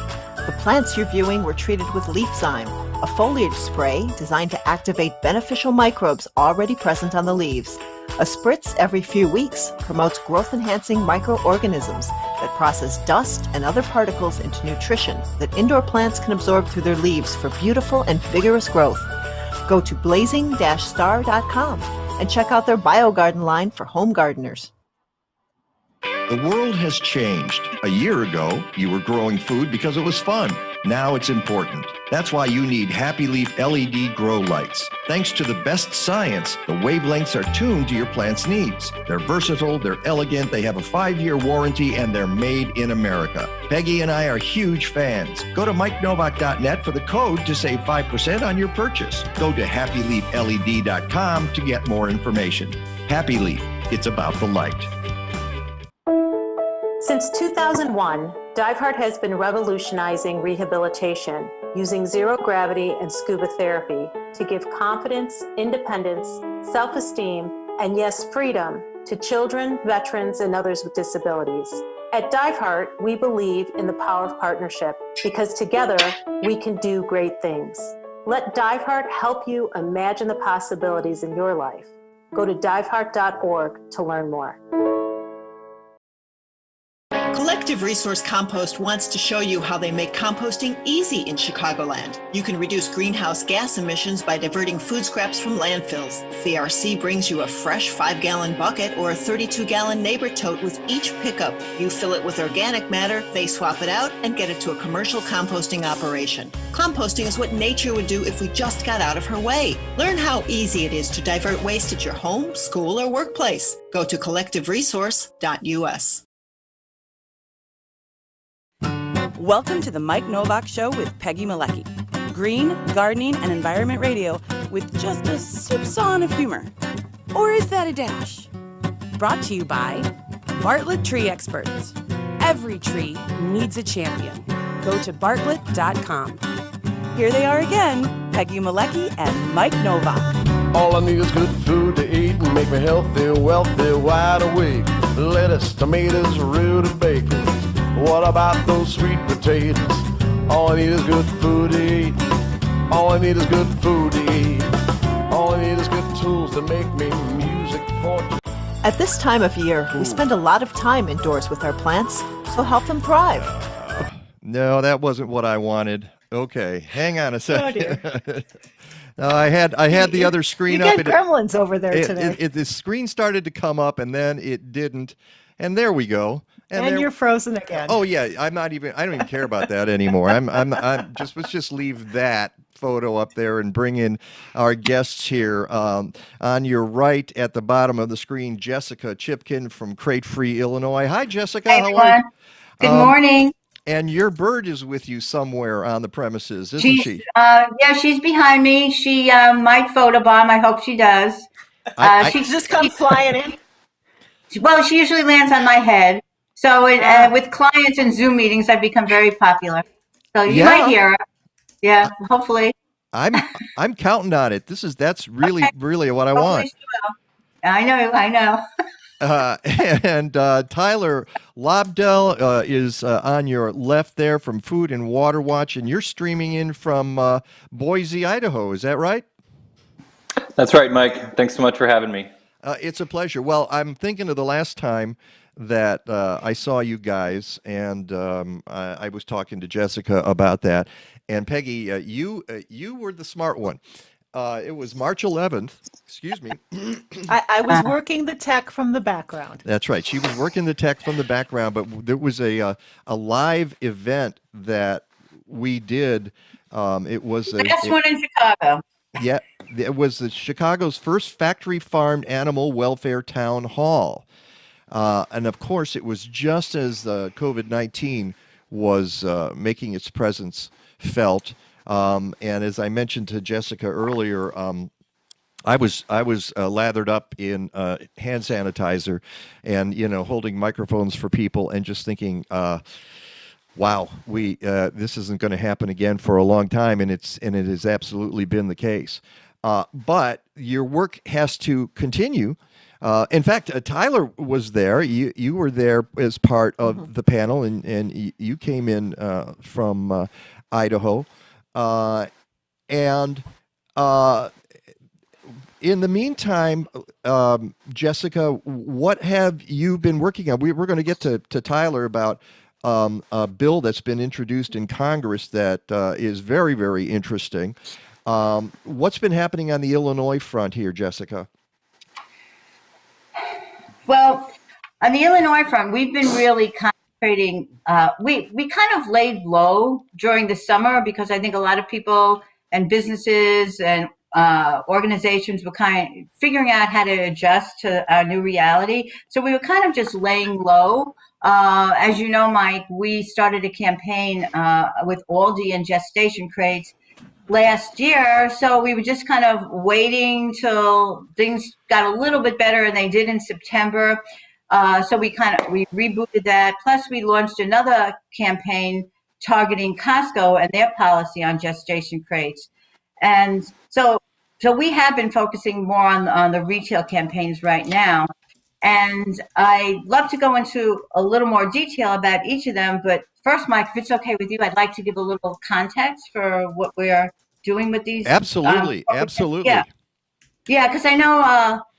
The plants you're viewing were treated with Leafzyme, a foliage spray designed to activate beneficial microbes already present on the leaves. A spritz every few weeks promotes growth-enhancing microorganisms that process dust and other particles into nutrition that indoor plants can absorb through their leaves for beautiful and vigorous growth. Go to blazing-star.com and check out their BioGarden line for home gardeners. The world has changed. A year ago, you were growing food because it was fun. Now it's important. That's why you need Happy Leaf LED grow lights. Thanks to the best science, the wavelengths are tuned to your plant's needs. They're versatile, they're elegant, they have a 5-year warranty, and they're made in America. Peggy and I are huge fans. Go to MikeNovak.net for the code to save 5% on your purchase. Go to HappyLeafLED.com to get more information. Happy Leaf, it's about the light. Since 2001, DiveHeart has been revolutionizing rehabilitation using zero gravity and scuba therapy to give confidence, independence, self-esteem, and yes, freedom to children, veterans, and others with disabilities. At DiveHeart, we believe in the power of partnership because together we can do great things. Let DiveHeart help you imagine the possibilities in your life. Go to diveheart.org to learn more. Collective Resource Compost wants to show you how they make composting easy in Chicagoland. You can reduce greenhouse gas emissions by diverting food scraps from landfills. CRC brings you a fresh 5-gallon bucket or a 32-gallon neighbor tote with each pickup. You fill it with organic matter, they swap it out, and get it to a commercial composting operation. Composting is what nature would do if we just got out of her way. Learn how easy it is to divert waste at your home, school, or workplace. Go to collectiveresource.us. Welcome to the Mike Nowak Show with Peggy Malecki. Green, gardening, and environment radio with just a soupçon of humor. Or is that a dash? Brought to you by Bartlett Tree Experts. Every tree needs a champion. Go to bartlett.com. Here they are again, Peggy Malecki and Mike Nowak. All I need is good food to eat and make me healthy, wealthy, wide awake. Lettuce, tomatoes, rutabagas. What about those sweet potatoes? All I need is good food to eat. All I need is good food to eat. All I need is good tools to make me music for. At this time of year, we spend a lot of time indoors with our plants, so help them thrive. No, that wasn't what I wanted. Okay, hang on a second. Oh, dear. No, I had the other screen you up. got gremlins over there today. The screen started to come up, and then it didn't. And there we go. And you're frozen again. Oh yeah, I don't even care about that anymore. Let's just leave that photo up there and bring in our guests here. On your right at the bottom of the screen, Jessica Chipkin from Crate Free, Illinois. Hi, Jessica. Hey, how are you? Good morning. And your bird is with you somewhere on the premises, isn't she? Yeah, she's behind me. She might photobomb. I hope she does. She just come flying in. Well, she usually lands on my head. So with clients and Zoom meetings, I've become very popular. So you might hear her. Yeah, hopefully. I'm counting on it. That's really what I want. I know. And Tyler Lobdell is on your left there from Food and Water Watch, and you're streaming in from Boise, Idaho. Is that right? That's right, Mike. Thanks so much for having me. It's a pleasure. Well, I'm thinking of the last time that I saw you guys, and I was talking to Jessica about that. And Peggy, you were the smart one. It was March 11th. Excuse me. I was working the tech from the background. That's right. She was working the tech from the background, but there was a live event that we did. It was The best one in Chicago. Yeah, it was the Chicago's first factory farmed animal welfare town hall. And of course, it was just as COVID-19 was making its presence felt. And as I mentioned to Jessica earlier, I was lathered up in hand sanitizer, and holding microphones for people, and just thinking, wow, this isn't going to happen again for a long time, and it has absolutely been the case. But your work has to continue. In fact, Tyler was there. You were there as part of the panel, and you came in from Idaho, and in the meantime, Jessica, what have you been working on? We're going to get to Tyler about a bill that's been introduced in Congress that is very, very interesting. What's been happening on the Illinois front here, Jessica? Well, on the Illinois front, we've been really concentrating. We kind of laid low during the summer because I think a lot of people and businesses and organizations were kind of figuring out how to adjust to our new reality. So we were kind of just laying low. As you know, Mike, we started a campaign with Aldi and gestation crates last year. So we were just kind of waiting till things got a little bit better, and they did in September. So we rebooted that. Plus, we launched another campaign targeting Costco and their policy on gestation crates. And so we have been focusing more on the retail campaigns right now. And I'd love to go into a little more detail about each of them. But first, Mike, if it's okay with you, I'd like to give a little context for what we're doing with these. Absolutely. Absolutely. Yeah, because I know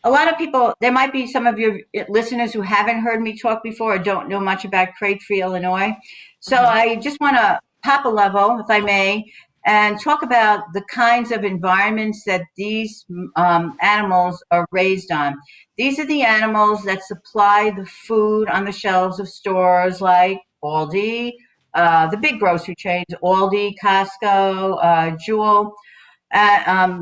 a lot of people, there might be some of your listeners who haven't heard me talk before or don't know much about Crate-Free Illinois. So I just want to pop a level, if I may, and talk about the kinds of environments that these animals are raised on. These are the animals that supply the food on the shelves of stores like Aldi, the big grocery chains, Aldi, Costco, Jewel.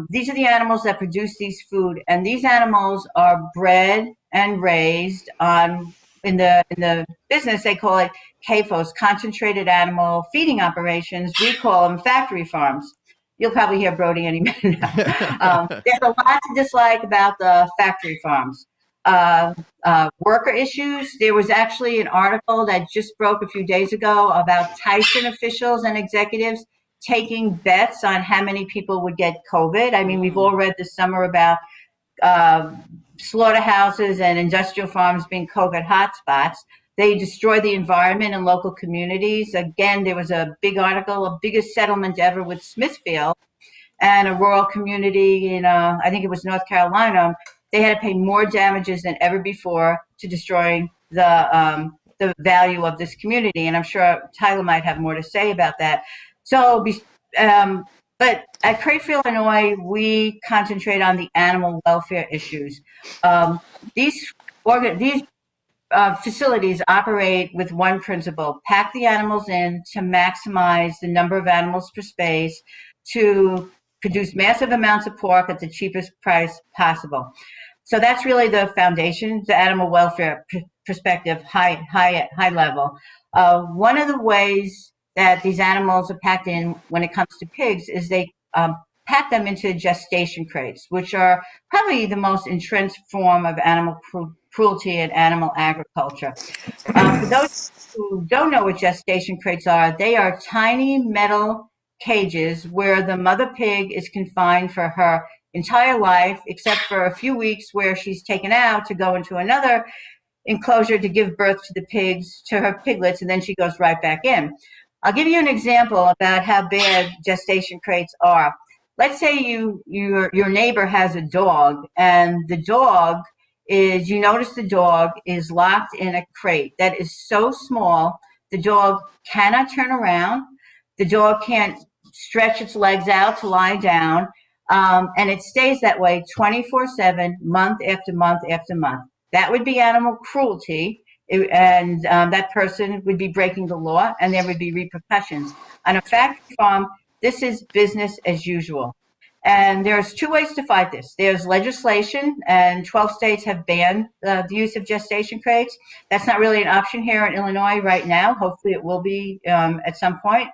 These are the animals that produce these food, and these animals are bred and raised on, in the business, they call it CAFOs, concentrated animal feeding operations. We call them factory farms. You'll probably hear Brody any minute now. There's a lot to dislike about the factory farms. Worker issues. There was actually an article that just broke a few days ago about Tyson officials and executives taking bets on how many people would get COVID. I mean, we've all read this summer about slaughterhouses and industrial farms being COVID hotspots. They destroy the environment and local communities. Again, there was a big article, a biggest settlement ever with Smithfield, and a rural community in, I think it was North Carolina. They had to pay more damages than ever before to destroying the value of this community. And I'm sure Tyler might have more to say about that. So, but at Crate-Free Illinois, we concentrate on the animal welfare issues. These facilities operate with one principle: pack the animals in to maximize the number of animals per space to produce massive amounts of pork at the cheapest price possible. So that's really the foundation, the animal welfare perspective, high level. One of the ways that these animals are packed in when it comes to pigs is they pack them into gestation crates, which are probably the most entrenched form of animal cruelty and animal agriculture. For those who don't know what gestation crates are, they are tiny metal cages where the mother pig is confined for her entire life, except for a few weeks where she's taken out to go into another enclosure to give birth to the pigs, to her piglets, and then she goes right back in. I'll give you an example about how bad gestation crates are. Let's say your neighbor has a dog, and the dog is you notice the dog is locked in a crate that is so small, the dog cannot turn around. The dog can't stretch its legs out to lie down. And it stays that way 24/7, month after month after month. That would be animal cruelty. And that person would be breaking the law, and there would be repercussions. On a factory farm, this is business as usual. And there's two ways to fight this. There's legislation, and 12 states have banned the use of gestation crates. That's not really an option here in Illinois right now. Hopefully it will be at some point.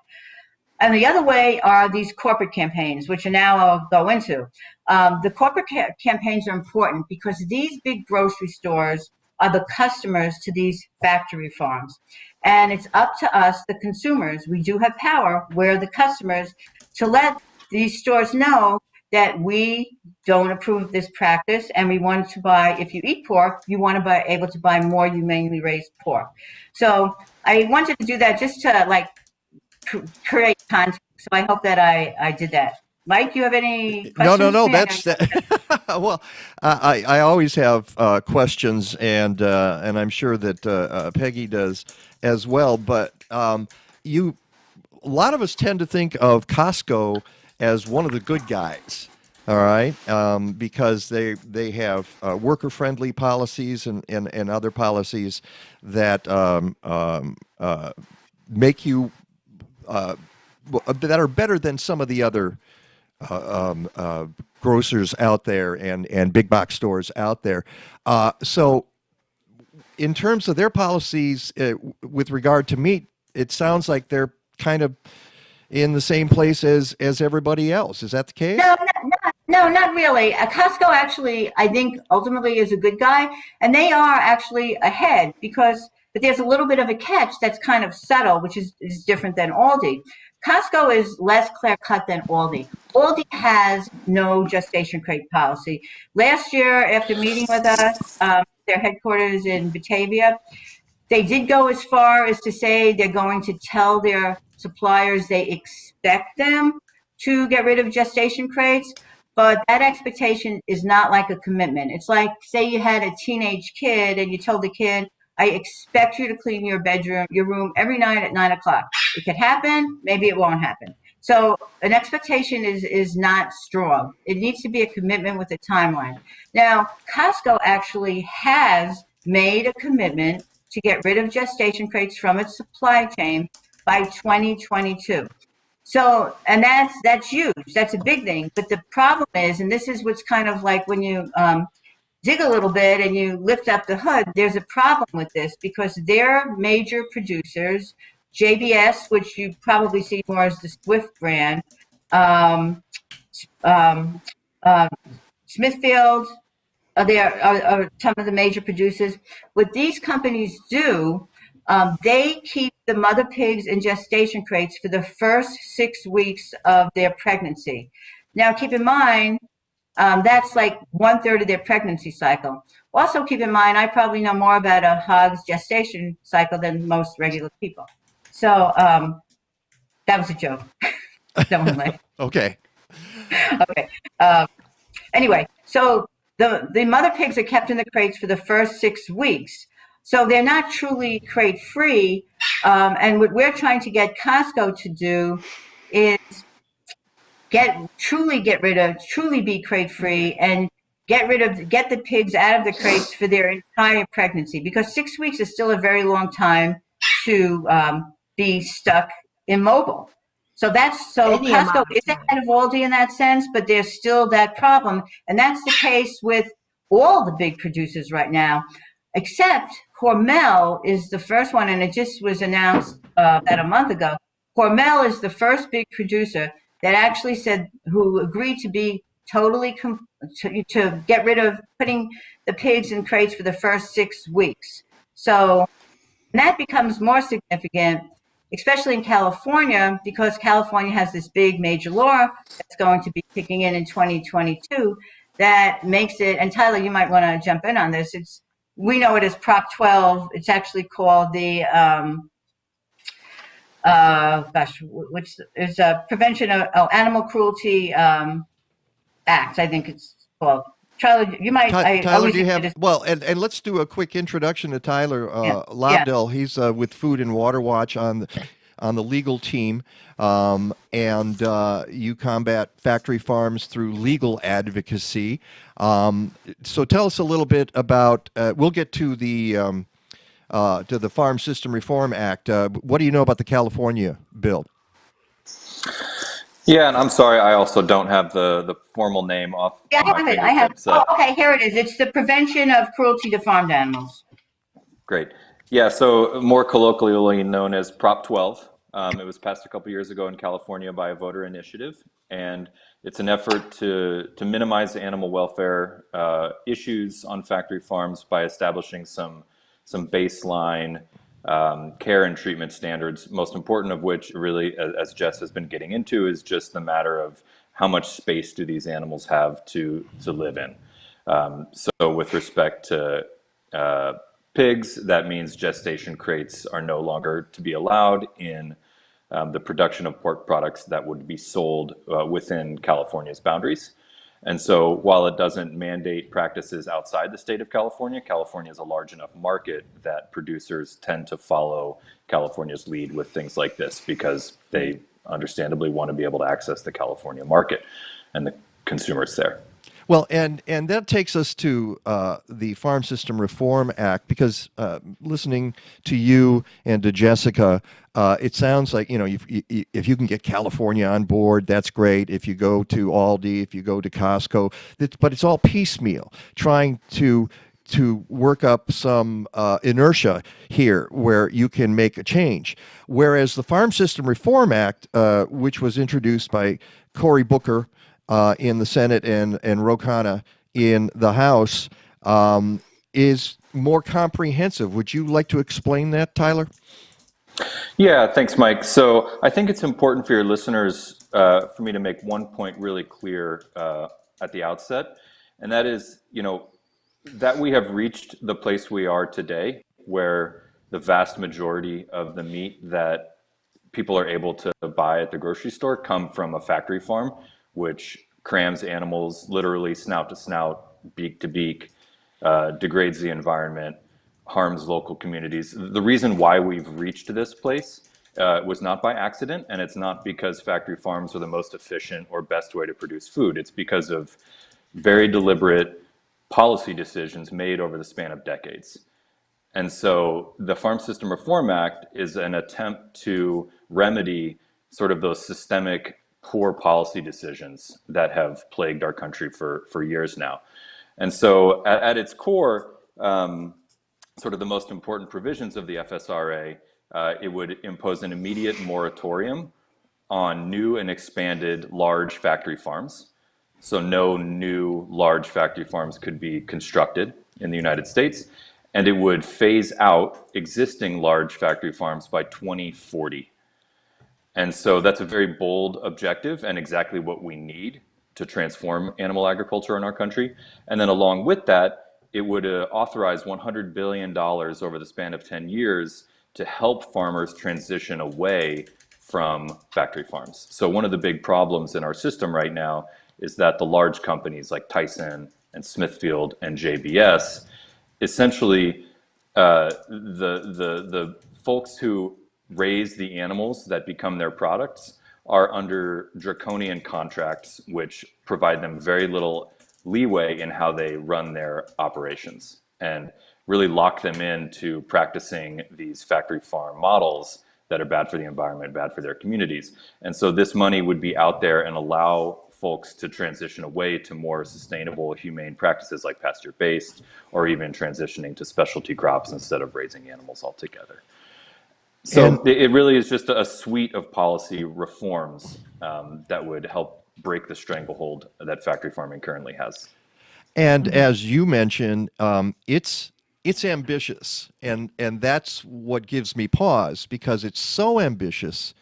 And the other way are these corporate campaigns, which now I'll go into. The corporate campaigns are important because these big grocery stores are the customers to these factory farms. And it's up to us, the consumers, we do have power, we're the customers, to let these stores know that we don't approve of this practice, and we want to buy, if you eat pork, you want to be able to buy more humanely raised pork. So I wanted to do that just to create context. So I hope that I did that. Mike, you have any questions? No. That's that. Well, I always have questions, and I'm sure that Peggy does as well. But a lot of us tend to think of Costco as one of the good guys. All right, because they have worker-friendly policies and other policies that make you that are better than some of the other grocers out there and big box stores out there. So in terms of their policies with regard to meat, it sounds like they're kind of in the same place as everybody else. Is that the case? No, not really. Costco actually, I think, ultimately is a good guy, and they are actually ahead but there's a little bit of a catch that's kind of subtle, which is different than Aldi. Costco is less clear-cut than Aldi. Aldi has no gestation crate policy. Last year, after meeting with us, their headquarters in Batavia, they did go as far as to say they're going to tell their suppliers they expect them to get rid of gestation crates, but that expectation is not like a commitment. It's like, say you had a teenage kid and you told the kid, I expect you to clean your room every night at 9 o'clock. It could happen, maybe it won't happen. So an expectation is not strong. It needs to be a commitment with a timeline. Now, Costco actually has made a commitment to get rid of gestation crates from its supply chain by 2022. So, and that's huge. That's a big thing. But the problem is, and this is what's kind of like when you dig a little bit and you lift up the hood, there's a problem with this because their major producers, JBS, which you probably see more as the Swift brand, Smithfield, they are some of the major producers. What these companies do, they keep the mother pigs in gestation crates for the first 6 weeks of their pregnancy. Now, keep in mind, that's like 1/3 of their pregnancy cycle. Also, keep in mind, I probably know more about a hog's gestation cycle than most regular people. So that was a joke. Don't laugh. Okay. Okay. Anyway, so the mother pigs are kept in the crates for the first 6 weeks. So they're not truly crate free. And what we're trying to get Costco to do is truly be crate free and get the pigs out of the crates for their entire pregnancy, because 6 weeks is still a very long time to be stuck immobile. So Costco is ahead of Aldi in that sense, but there's still that problem. And that's the case with all the big producers right now, except Hormel is the first one, and it just was announced about a month ago. Hormel is the first big producer that actually who agreed to be totally to get rid of putting the pigs in crates for the first 6 weeks. So that becomes more significant, especially in California, because California has this big major law that's going to be kicking in 2022 that makes it, and Tyler, you might want to jump in on this. We know it as Prop 12. It's actually called the which is a Prevention of Animal Cruelty Act, I think it's called. Tyler, you might. I Tyler, always do you think have, that well, and let's do a quick introduction to Tyler Yeah. Lobdell. He's with Food and Water Watch on the legal team, and you combat factory farms through legal advocacy. So tell us a little bit about, we'll get to the Farm System Reform Act. What do you know about the California bill? Yeah, and I'm sorry, I also don't have the formal name off Yeah, on my I have it. I have. fingertips. Oh, okay. Here it is. It's the prevention of cruelty to farmed animals. Great. Yeah, so more colloquially known as Prop 12. It was passed a couple years ago in California by a voter initiative, and it's an effort to minimize animal welfare issues on factory farms by establishing some baseline care and treatment standards, most important of which really, as Jess has been getting into, is just the matter of how much space do these animals have to live in. So with respect to pigs, that means gestation crates are no longer to be allowed in the production of pork products that would be sold within California's boundaries. And so while it doesn't mandate practices outside the state of California, California is a large enough market that producers tend to follow California's lead with things like this because they understandably want to be able to access the California market and the consumers there. Well, and that takes us to the Farm System Reform Act, because listening to you and to Jessica, it sounds like, if you can get California on board, that's great. If you go to Aldi, if you go to Costco, but it's all piecemeal, trying to work up some inertia here where you can make a change. Whereas the Farm System Reform Act, which was introduced by Cory Booker in the Senate and Ro Khanna in the House, is more comprehensive. Would you like to explain that, Tyler? Yeah, thanks, Mike. So I think it's important for your listeners for me to make one point really clear at the outset, and that is, that we have reached the place we are today where the vast majority of the meat that people are able to buy at the grocery store come from a factory farm, which crams animals literally snout to snout, beak to beak, degrades the environment, harms local communities. The reason why we've reached this place was not by accident, and it's not because factory farms are the most efficient or best way to produce food. It's because of very deliberate policy decisions made over the span of decades. And so the Farm System Reform Act is an attempt to remedy sort of those systemic poor policy decisions that have plagued our country for years now. And so at its core, sort of the most important provisions of the FSRA, it would impose an immediate moratorium on new and expanded large factory farms. So no new large factory farms could be constructed in the United States, and it would phase out existing large factory farms by 2040. And so that's a very bold objective and exactly what we need to transform animal agriculture in our country. And then along with that, it would authorize $100 billion over the span of 10 years to help farmers transition away from factory farms. So one of the big problems in our system right now is that the large companies like Tyson and Smithfield and JBS, essentially the folks who raise the animals that become their products are under draconian contracts, which provide them very little leeway in how they run their operations and really lock them into practicing these factory farm models that are bad for the environment, bad for their communities. And so this money would be out there and allow folks to transition away to more sustainable, humane practices like pasture-based, or even transitioning to specialty crops instead of raising animals altogether. So it really is just a suite of policy reforms that would help break the stranglehold that factory farming currently has. And as you mentioned, it's ambitious, and that's what gives me pause, because it's so ambitious.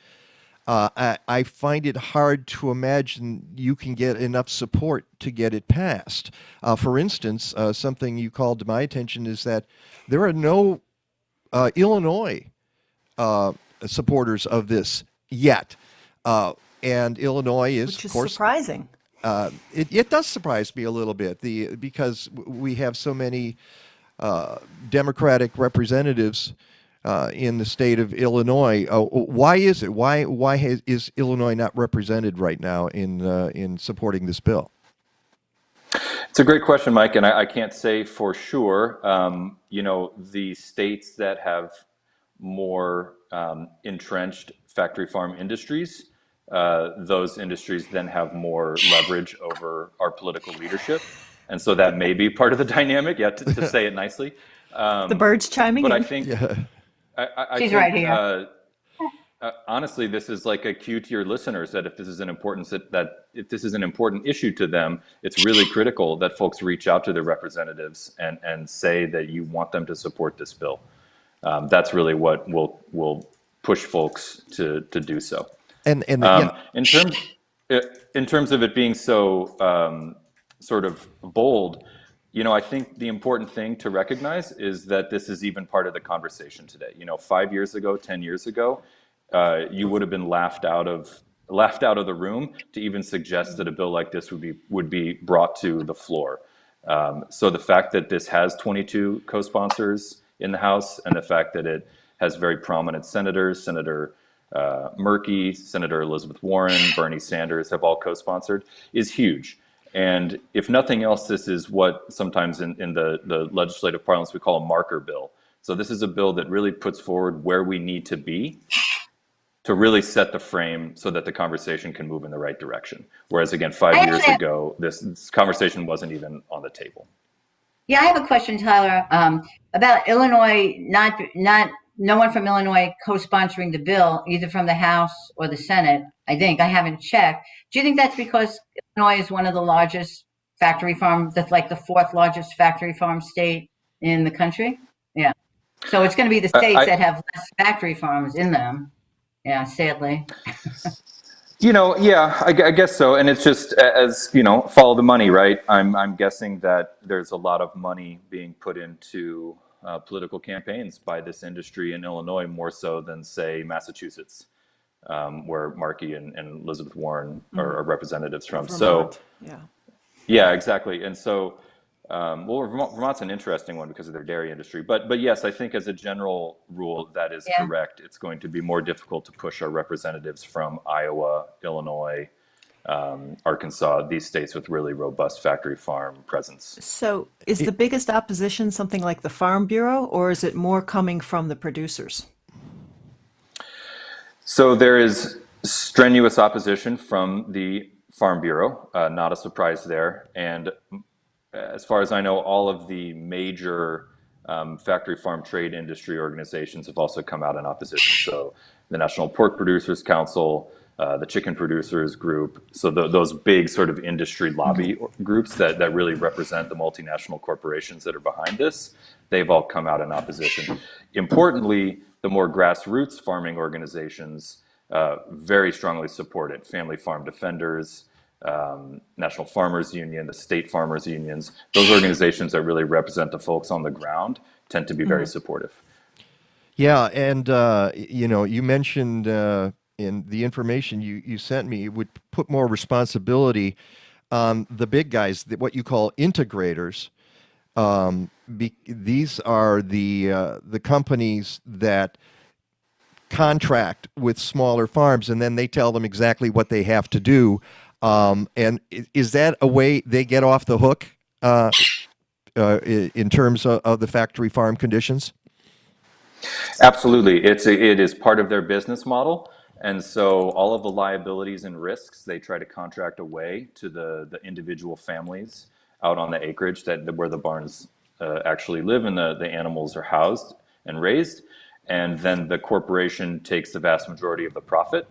I find it hard to imagine you can get enough support to get it passed. For instance, something you called to my attention is that there are no Illinois supporters of this yet. And Illinois is, Which is of course, surprising. it does surprise me a little bit because we have so many Democratic representatives in the state of Illinois. Why is it? Why is Illinois not represented right now in supporting this bill? It's a great question, Mike, and I can't say for sure. The states that have more entrenched factory farm industries, those industries then have more leverage over our political leadership. And so that may be part of the dynamic, to say it nicely. The birds chiming but in. I think, She's think, right here. Honestly, this is like a cue to your listeners that if this is an important issue to them, it's really critical that folks reach out to their representatives and say that you want them to support this bill. That's really what will push folks to do so. In terms of it being so sort of bold, I think the important thing to recognize is that this is even part of the conversation today. 5 years ago, 10 years ago, you would have been laughed out of the room to even suggest that a bill like this would be brought to the floor. So the fact that this has 22 co-sponsors in the House, and the fact that it has very prominent senators, Senator Murkey, Senator Elizabeth Warren, Bernie Sanders have all co-sponsored, is huge. And if nothing else, this is what sometimes in the legislative parlance we call a marker bill. So this is a bill that really puts forward where we need to be to really set the frame so that the conversation can move in the right direction. Whereas again, 5 years ago, this conversation wasn't even on the table. Yeah, I have a question, Tyler, about Illinois, no one from Illinois co-sponsoring the bill, either from the House or the Senate, I think. I haven't checked. Do you think that's because Illinois is one of the largest factory farm, that's like the fourth largest factory farm state in the country? Yeah. So it's going to be the states that have less factory farms in them. Yeah, sadly. Yeah, I guess so. And it's just, as follow the money, right? I'm guessing that there's a lot of money being put into political campaigns by this industry in Illinois, more so than, say, Massachusetts, where Markey and Elizabeth Warren are representatives from. Vermont. So, yeah, exactly. And so, Vermont's an interesting one because of their dairy industry. But yes, I think as a general rule, that is correct. It's going to be more difficult to push our representatives from Iowa, Illinois, Arkansas, these states with really robust factory farm presence. So is the biggest opposition something like the Farm Bureau, or is it more coming from the producers? So there is strenuous opposition from the Farm Bureau, not a surprise there. And as far as I know, all of the major factory farm trade industry organizations have also come out in opposition. So the National Pork Producers Council, the Chicken Producers Group, so those big sort of industry lobby groups that really represent the multinational corporations that are behind this, they've all come out in opposition. Importantly, the more grassroots farming organizations very strongly support it. Family Farm Defenders, National Farmers Union, the state farmers unions, those organizations that really represent the folks on the ground tend to be very supportive. Yeah, and you mentioned in the information you sent me, it would put more responsibility on the big guys, what you call integrators. These are the companies that contract with smaller farms, and then they tell them exactly what they have to do. And is that a way they get off the hook in terms of the factory farm conditions? Absolutely. It is part of their business model. And so all of the liabilities and risks, they try to contract away to the individual families out on the acreage where the barns actually live and the animals are housed and raised. And then the corporation takes the vast majority of the profit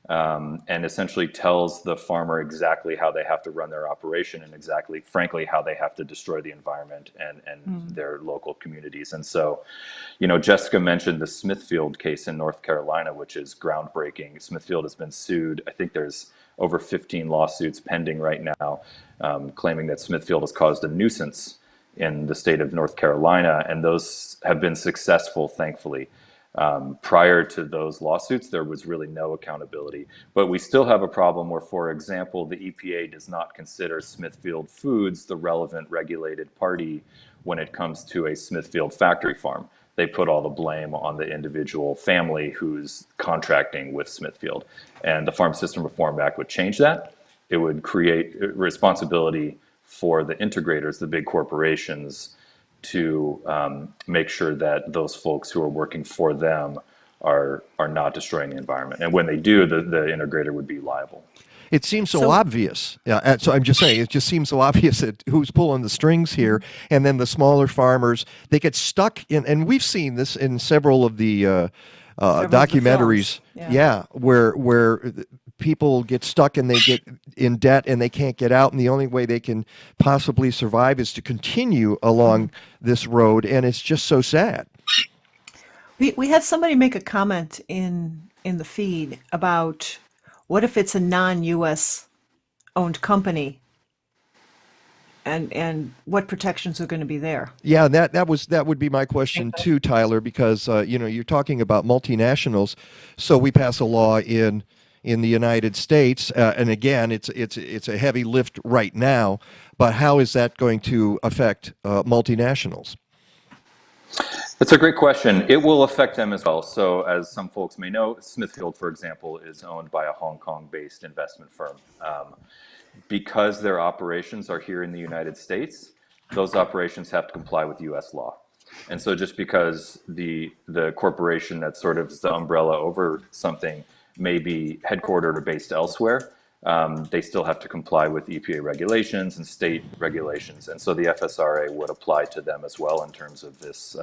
and essentially tells the farmer exactly how they have to run their operation and exactly, frankly, how they have to destroy the environment and their local communities. And so, Jessica mentioned the Smithfield case in North Carolina, which is groundbreaking. Smithfield has been sued. I think there's over 15 lawsuits pending right now, claiming that Smithfield has caused a nuisance in the state of North Carolina, and those have been successful, thankfully. Prior to those lawsuits, there was really no accountability. But we still have a problem where, for example, the EPA does not consider Smithfield Foods the relevant regulated party when it comes to a Smithfield factory farm. They put all the blame on the individual family who's contracting with Smithfield. And the Farm System Reform Act would change that. It would create responsibility for the integrators, the big corporations, to make sure that those folks who are working for them are not destroying the environment. And when they do, the integrator would be liable. It seems so obvious. Yeah, so I'm just saying, it just seems so obvious that who's pulling the strings here. And then the smaller farmers, they get stuck in, and we've seen this in several of the documentaries. Where people get stuck and they get in debt and they can't get out, and the only way they can possibly survive is to continue along this road, and it's just so sad. We had somebody make a comment in the feed about what if it's a non-U.S. owned company, and what protections are going to be there? Yeah, that would be my question too, Tyler, because you're talking about multinationals. So we pass a law in the United States, and again, it's a heavy lift right now. But how is that going to affect multinationals? That's a great question. It will affect them as well. So as some folks may know, Smithfield, for example, is owned by a Hong Kong-based investment firm. Because their operations are here in the United States, those operations have to comply with U.S. law. And so just because the corporation that sort of is the umbrella over something may be headquartered or based elsewhere, they still have to comply with EPA regulations and state regulations. And so the FSRA would apply to them as well in terms of this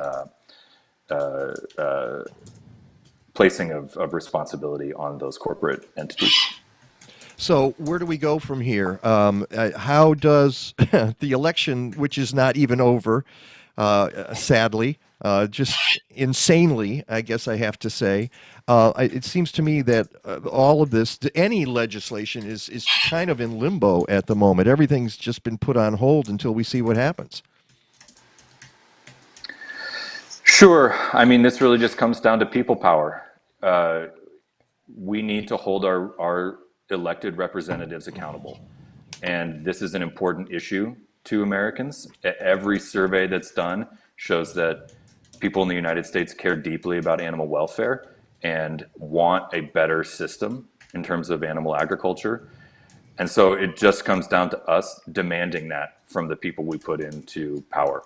placing of responsibility on those corporate entities. So where do we go from here? How does the election, which is not even over, sadly, just insanely, I guess I have to say, it seems to me that all of this, any legislation is kind of in limbo at the moment. Everything's just been put on hold until we see what happens. Sure. I mean, this really just comes down to people power. We need to hold our elected representatives accountable. And this is an important issue to Americans. Every survey that's done shows that people in the United States care deeply about animal welfare and want a better system in terms of animal agriculture. And so it just comes down to us demanding that from the people we put into power.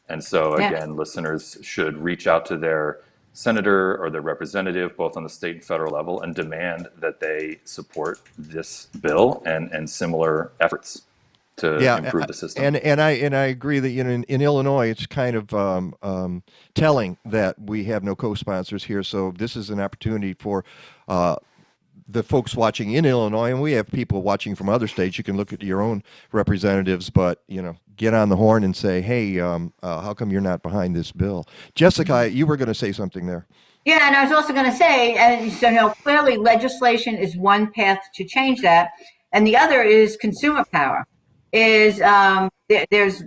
And so again, listeners should reach out to their senator or their representative, both on the state and federal level, and demand that they support this bill and similar efforts to improve the system. And I agree that in Illinois, it's kind of telling that we have no co-sponsors here. So this is an opportunity for the folks watching in Illinois, and we have people watching from other states. You can look at your own representatives, but get on the horn and say, hey, how come you're not behind this bill? Jessica, you were going to say something there. Yeah, and I was also going to say, and so clearly legislation is one path to change that, and the other is consumer power. There's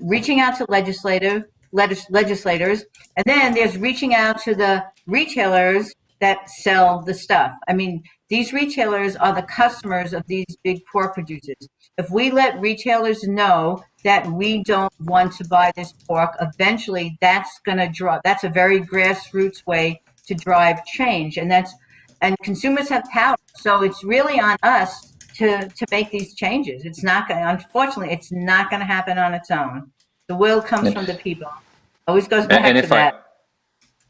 reaching out to legislators, and then there's reaching out to the retailers that sell the stuff. I mean, these retailers are the customers of these big pork producers. If we let retailers know that we don't want to buy this pork, eventually that's a very grassroots way to drive change. And consumers have power. So it's really on us to make these changes. Unfortunately, it's not going to happen on its own. The will comes from the people. Always goes back to that.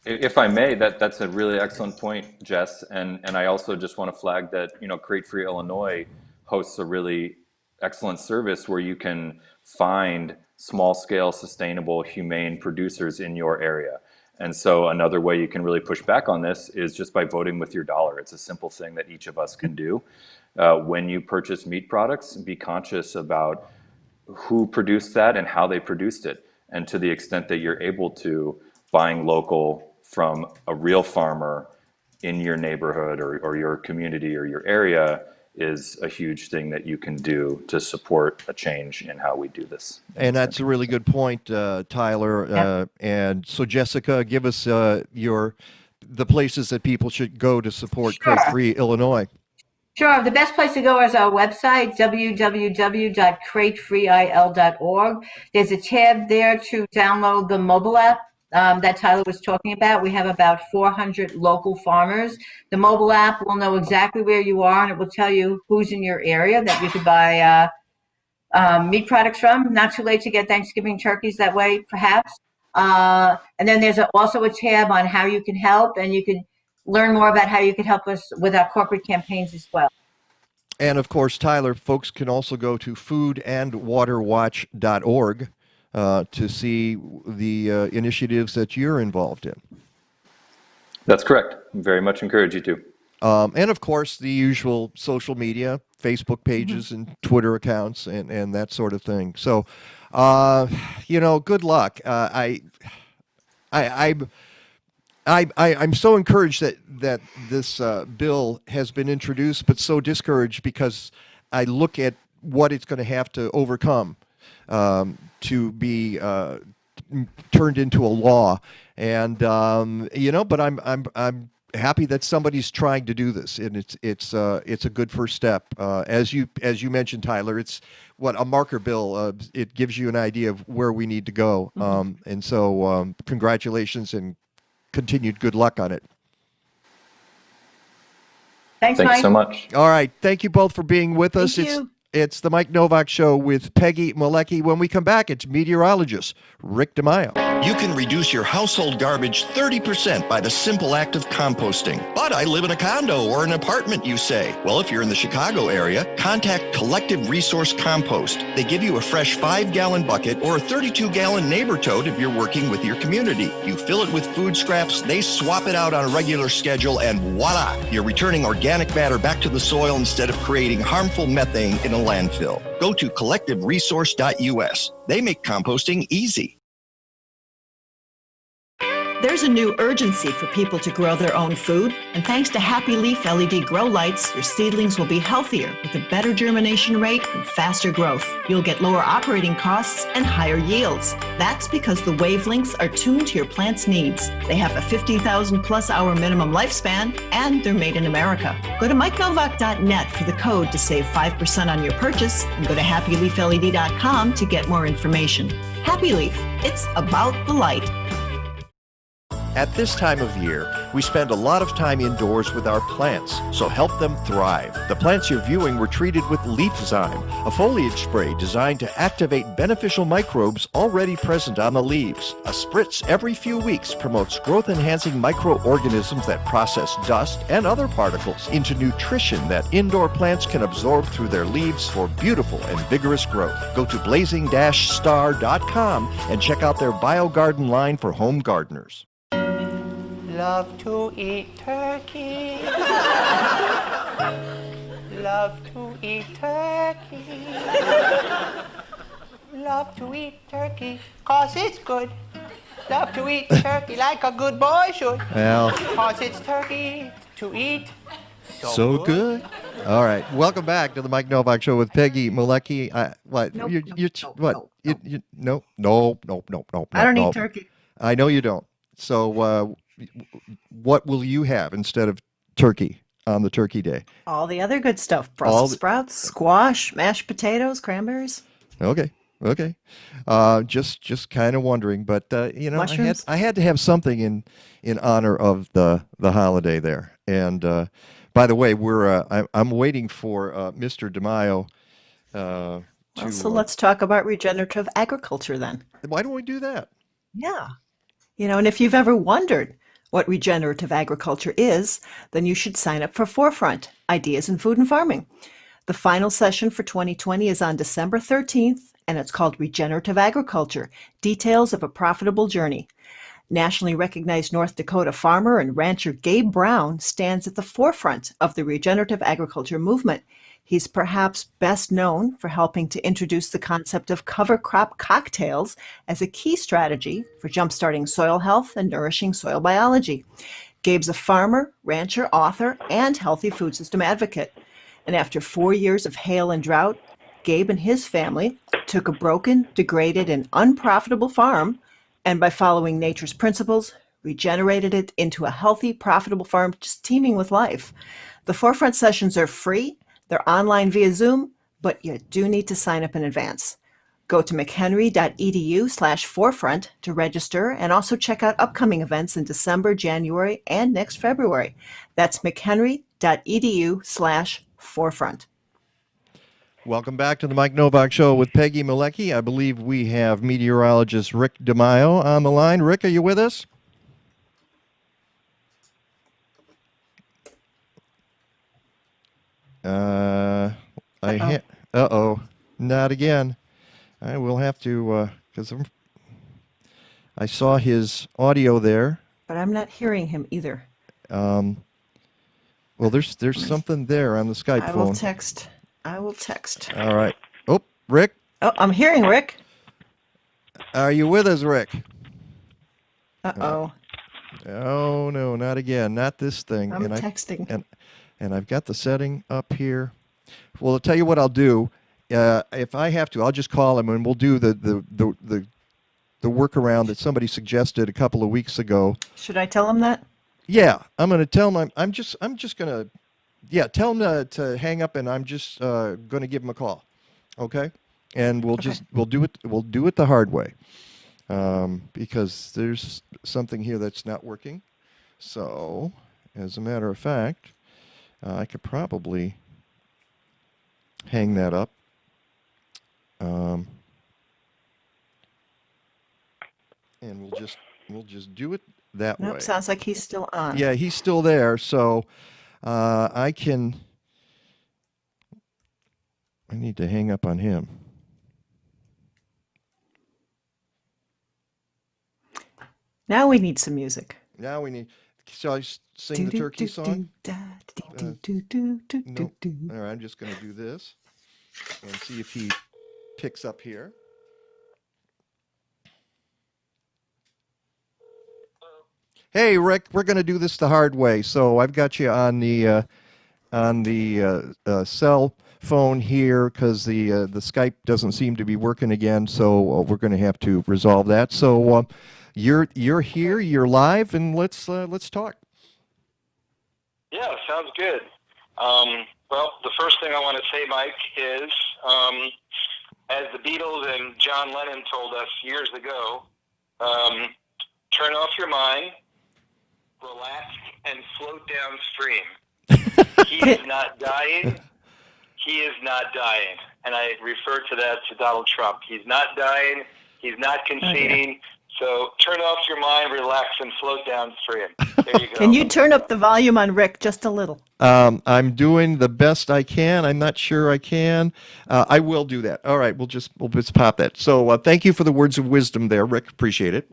If I may, that's a really excellent point, Jess. And I also just want to flag that, Crate Free Illinois hosts a really excellent service where you can find small scale, sustainable, humane producers in your area. And so another way you can really push back on this is just by voting with your dollar. It's a simple thing that each of us can do. When you purchase meat products, be conscious about who produced that and how they produced it. And to the extent that you're able to, buying local from a real farmer in your neighborhood or your community or your area is a huge thing that you can do to support a change in how we do this. And that's a really good point, Tyler. And so, Jessica, give us the places that people should go to support Sure. crate-free Illinois. Sure. The best place to go is our website, www.cratefreeil.org. There's a tab there to download the mobile app that Tyler was talking about. We have about 400 local farmers. The mobile app will know exactly where you are, and it will tell you who's in your area that you could buy meat products from. Not too late to get Thanksgiving turkeys that way, perhaps. And then there's also a tab on how you can help, and you can learn more about how you can help us with our corporate campaigns as well. And of course, Tyler, folks can also go to foodandwaterwatch.org to see the initiatives that you're involved in. That's correct. Very much encourage you to. And of course, the usual social media, Facebook pages and Twitter accounts and that sort of thing. So, good luck. I'm so encouraged that this bill has been introduced, but so discouraged because I look at what it's going to have to overcome to be turned into a law. And but I'm happy that somebody's trying to do this, and it's a good first step. As you mentioned, Tyler, it's a marker bill. It gives you an idea of where we need to go. And so congratulations and continued good luck on it. Thanks so much. All right. Thank you both for being with us. Thank you. It's the Mike Nowak Show with Peggy Malecki. When we come back, it's meteorologist Rick DeMaio. You can reduce your household garbage 30% by the simple act of composting. But I live in a condo or an apartment, you say. Well, if you're in the Chicago area, contact Collective Resource Compost. They give you a fresh 5-gallon bucket or a 32-gallon neighbor tote if you're working with your community. You fill it with food scraps, they swap it out on a regular schedule, and voila! You're returning organic matter back to the soil instead of creating harmful methane in a landfill. Go to collectiveresource.us. They make composting easy. There's a new urgency for people to grow their own food, and thanks to Happy Leaf LED grow lights, your seedlings will be healthier with a better germination rate and faster growth. You'll get lower operating costs and higher yields. That's because the wavelengths are tuned to your plant's needs. They have a 50,000 plus hour minimum lifespan, and they're made in America. Go to MikeNovak.net for the code to save 5% on your purchase, and go to HappyLeafLED.com to get more information. Happy Leaf, it's about the light. At this time of year, we spend a lot of time indoors with our plants, so help them thrive. The plants you're viewing were treated with Leafzyme, a foliage spray designed to activate beneficial microbes already present on the leaves. A spritz every few weeks promotes growth-enhancing microorganisms that process dust and other particles into nutrition that indoor plants can absorb through their leaves for beautiful and vigorous growth. Go to blazing-star.com and check out their BioGarden line for home gardeners. Love to eat turkey. Love to eat turkey. Love to eat turkey, 'cause it's good. Love to eat turkey like a good boy should. Well, 'cause it's turkey to eat. So good. All right. Welcome back to the Mike Nowak Show with Peggy Malecki. What? Nope, No. I don't eat turkey. I know you don't. So what will you have instead of turkey on the turkey day? All the other good stuff. Brussels sprouts, squash, mashed potatoes, cranberries. Okay. Just kind of wondering, but Mushrooms? I had to have something in honor of the holiday there. And by the way, I'm waiting for Mr. DeMaio So let's talk about regenerative agriculture then. Why don't we do that? Yeah. And if you've ever wondered what regenerative agriculture is, then you should sign up for Forefront, Ideas in Food and Farming. The final session for 2020 is on December 13th, and it's called Regenerative Agriculture, Details of a Profitable Journey. Nationally recognized North Dakota farmer and rancher Gabe Brown stands at the forefront of the regenerative agriculture movement. He's perhaps best known for helping to introduce the concept of cover crop cocktails as a key strategy for jumpstarting soil health and nourishing soil biology. Gabe's a farmer, rancher, author, and healthy food system advocate. And after 4 years of hail and drought, Gabe and his family took a broken, degraded, and unprofitable farm, and by following nature's principles, regenerated it into a healthy, profitable farm just teeming with life. The Forefront sessions are free. They're online via Zoom, but you do need to sign up in advance. Go to mchenry.edu/forefront to register and also check out upcoming events in December, January, and next February. That's mchenry.edu/forefront. Welcome back to the Mike Nowak Show with Peggy Malecki. I believe we have meteorologist Rick DeMaio on the line. Rick, are you with us? Not again. I will have to, because I saw his audio there. But I'm not hearing him either. Well, there's something there on the Skype phone. I will text. All right. Oh, Rick. Oh, I'm hearing Rick. Are you with us, Rick? Uh-oh. Oh, no, not again. Not this thing. I'm texting. And I've got the setting up here. Well, I'll tell you what I'll do. If I have to, I'll just call him and we'll do the workaround that somebody suggested a couple of weeks ago. Should I tell him that? Yeah, I'm going to tell him. I'm just going to, tell him to hang up, and I'm just going to give him a call. Okay, and we'll do it the hard way, because there's something here that's not working. So, as a matter of fact, I could probably hang that up. And we'll just do it that way. Nope, sounds like he's still on. Yeah, he's still there, so I need to hang up on him. Now we need some music. Shall I sing the turkey song? No. All right, I'm just going to do this and see if he picks up here. Hey, Rick, we're going to do this the hard way. So I've got you on the cell phone here because the Skype doesn't seem to be working again. So we're going to have to resolve that. So you're here, you're live, and let's talk. Yeah, sounds good. Well, the first thing I want to say, Mike, is as the Beatles and John Lennon told us years ago, turn off your mind, relax, and float downstream. He is not dying. He is not dying. And I refer to that to Donald Trump. He's not dying. He's not conceding. So turn off your mind, relax, and float downstream. There you go. Can you turn up the volume on Rick just a little? I'm doing the best I can. I'm not sure I can. I will do that. All right, we'll just pop that. So thank you for the words of wisdom there, Rick. Appreciate it.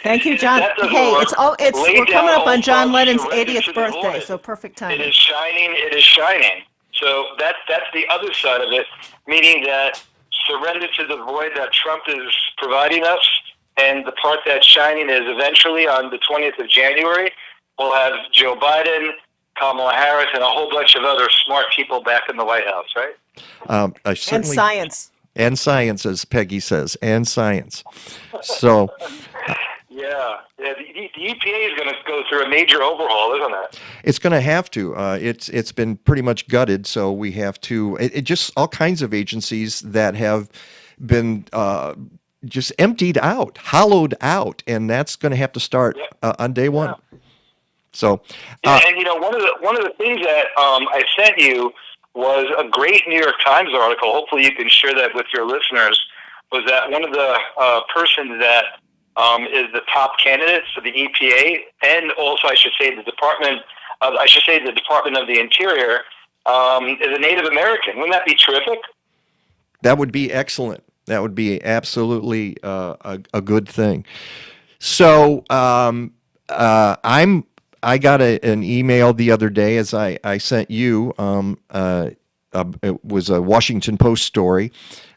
Thank you, John. Hey, we're coming up on John Lennon's 80th birthday, so perfect timing. It is shining. It is shining. So that's the other side of it, meaning that surrender to the void that Trump is providing us, and the part that's shining is eventually on the 20th of January, we'll have Joe Biden, Kamala Harris, and a whole bunch of other smart people back in the White House, right? And science. And science, as Peggy says, and science. So... Yeah, the EPA is going to go through a major overhaul, isn't it? It's going to have to. It's been pretty much gutted, so we have to. It just all kinds of agencies that have been just emptied out, hollowed out, and that's going to have to start on day one. Yeah. So, and one of the things that I sent you was a great New York Times article. Hopefully, you can share that with your listeners. Was that one of the persons that is the top candidate for the EPA, and also I should say the Department of the Interior is a Native American. Wouldn't that be terrific? That would be excellent. That would be absolutely a good thing. So I got an email the other day, as I sent you. It was a Washington Post story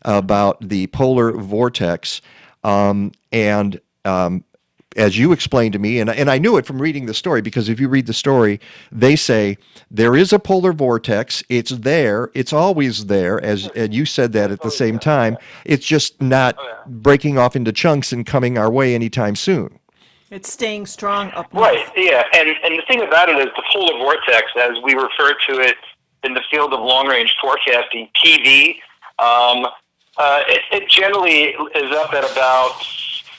about the Polar Vortex, and as you explained to me, and I knew it from reading the story, because if you read the story, they say there is a polar vortex. It's there. It's always there, and you said that at the same time. It's just not breaking off into chunks and coming our way anytime soon. It's staying strong up north. Right, yeah. And the thing about it is the polar vortex, as we refer to it in the field of long-range forecasting, PV, it generally is up at about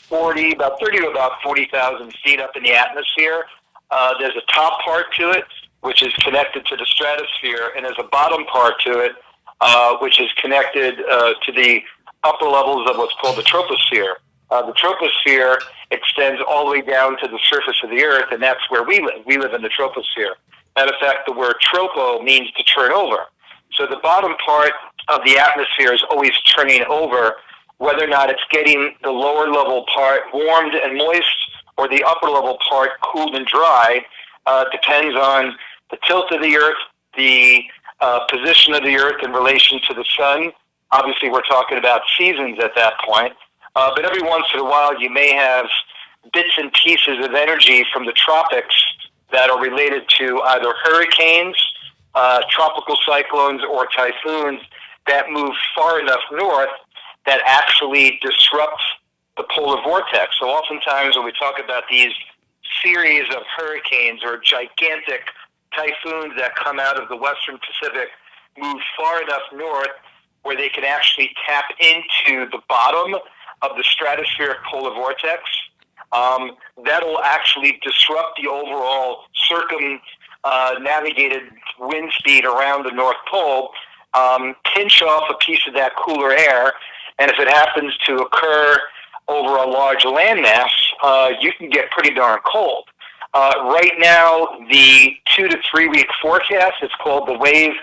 30 to about 40,000 feet up in the atmosphere. There's a top part to it, which is connected to the stratosphere, and there's a bottom part to it, which is connected to the upper levels of what's called the troposphere. The troposphere extends all the way down to the surface of the Earth, and that's where we live. We live in the troposphere. Matter of fact, the word tropo means to turn over. So the bottom part of the atmosphere is always turning over. Whether or not it's getting the lower level part warmed and moist or the upper level part cooled and dry depends on the tilt of the Earth, the position of the Earth in relation to the sun. Obviously, we're talking about seasons at that point. But every once in a while, you may have bits and pieces of energy from the tropics that are related to either hurricanes, tropical cyclones, or typhoons that move far enough north that actually disrupts the polar vortex. So oftentimes when we talk about these series of hurricanes or gigantic typhoons that come out of the Western Pacific, move far enough north where they can actually tap into the bottom of the stratospheric polar vortex, that'll actually disrupt the overall circumnavigated wind speed around the North Pole, pinch off a piece of that cooler air, and if it happens to occur over a large landmass, you can get pretty darn cold. Right now, the 2 to 3 week forecast, it's called the wave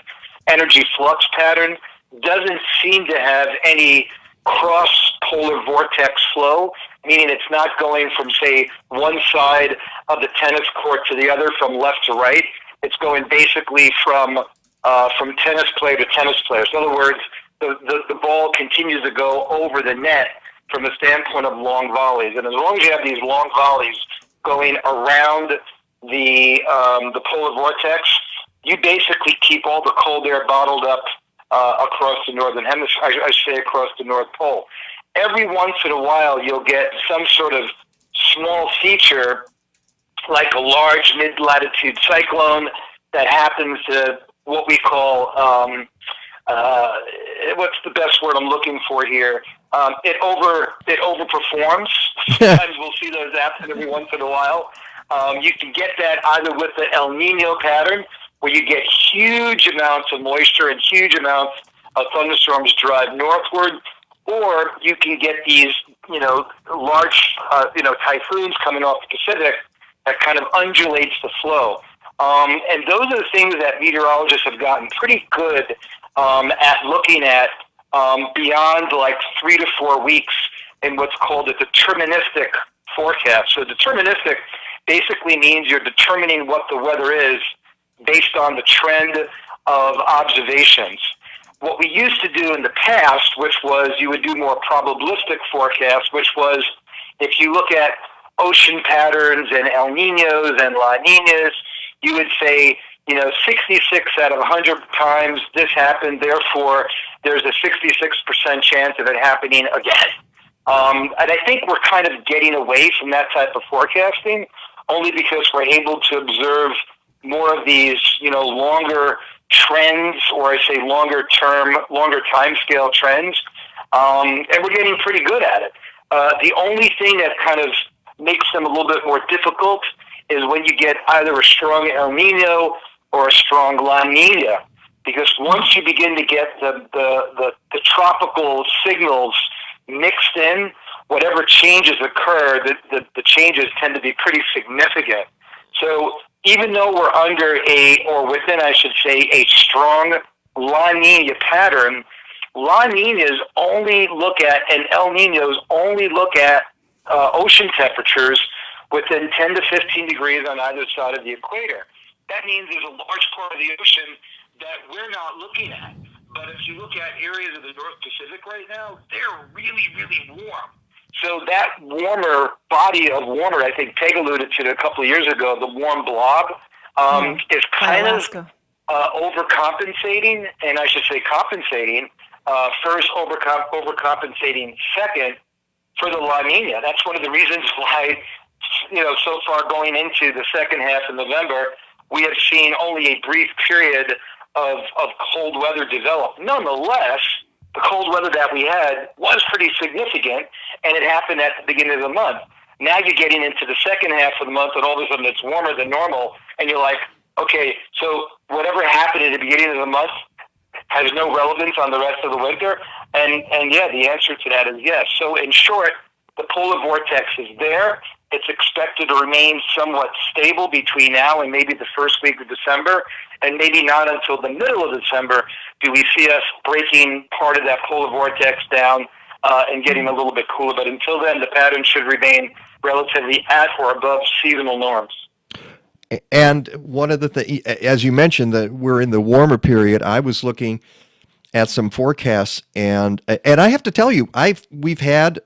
energy flux pattern, doesn't seem to have any cross-polar vortex flow, meaning it's not going from, say, one side of the tennis court to the other from left to right. It's going basically from tennis player to tennis player. So in other words, the ball continues to go over the net from the standpoint of long volleys. And as long as you have these long volleys going around the polar vortex, you basically keep all the cold air bottled up across the northern hemisphere, I say across the North Pole. Every once in a while, you'll get some sort of small feature, like a large mid-latitude cyclone that happens to what we call, what's the best word I'm looking for here? It overperforms. Sometimes we'll see those happen every once in a while. You can get that either with the El Nino pattern, where you get huge amounts of moisture and huge amounts of thunderstorms drive northward, or you can get these, large, typhoons coming off the Pacific that kind of undulates the flow. And those are the things that meteorologists have gotten pretty good at looking at beyond like 3 to 4 weeks in what's called a deterministic forecast. So deterministic basically means you're determining what the weather is based on the trend of observations. What we used to do in the past, which was you would do more probabilistic forecasts, which was if you look at ocean patterns and El Ninos and La Ninas, you would say, 66 out of 100 times this happened, therefore there's a 66% chance of it happening again. And I think we're kind of getting away from that type of forecasting, only because we're able to observe more of these, longer trends, or I say longer time scale trends, and we're getting pretty good at it. The only thing that kind of makes them a little bit more difficult is when you get either a strong El Nino or a strong La Nina, because once you begin to get the tropical signals mixed in, whatever changes occur, the changes tend to be pretty significant. So even though we're under within, I should say, a strong La Nina pattern, La Ninas only look at, and El Ninos only look at ocean temperatures within 10 to 15 degrees on either side of the equator. That means there's a large part of the ocean that we're not looking at. But if you look at areas of the North Pacific right now, they're really, really warm. So that warmer body of warmer, I think Peg alluded to it a couple of years ago, the warm blob, is kind of overcompensating, and I should say compensating, first overcompensating second for the La Nina. That's one of the reasons why, so far going into the second half of November, we have seen only a brief period of cold weather develop. Nonetheless, the cold weather that we had was pretty significant, and it happened at the beginning of the month. Now you're getting into the second half of the month, and all of a sudden it's warmer than normal, and you're like, okay, so whatever happened at the beginning of the month has no relevance on the rest of the winter? And yeah, the answer to that is yes. So in short, the polar vortex is there. It's expected to remain somewhat stable between now and maybe the first week of December, and maybe not until the middle of December do we see us breaking part of that polar vortex down and getting a little bit cooler. But until then, the pattern should remain relatively at or above seasonal norms. And one of the things, as you mentioned, that we're in the warmer period, I was looking at some forecasts, and I have to tell you, we've had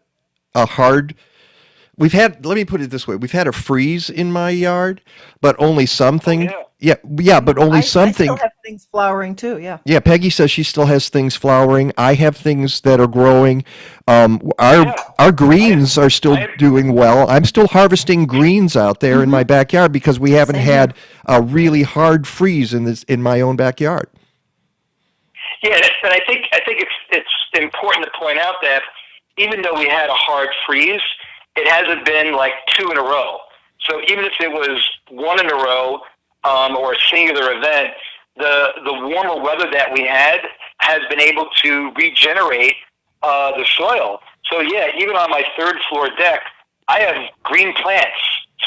let me put it this way, we've had a freeze in my yard, but only something. Oh, yeah, but only something. I still have things flowering too, yeah. Yeah, Peggy says she still has things flowering. I have things that are growing. Our greens are still doing well. I'm still harvesting greens out there in my backyard because we haven't had a really hard freeze in my own backyard. Yeah, and I think it's important to point out that even though we had a hard freeze, it hasn't been like two in a row. So even if it was one in a row or a singular event, the warmer weather that we had has been able to regenerate the soil. So yeah, even on my third floor deck, I have green plants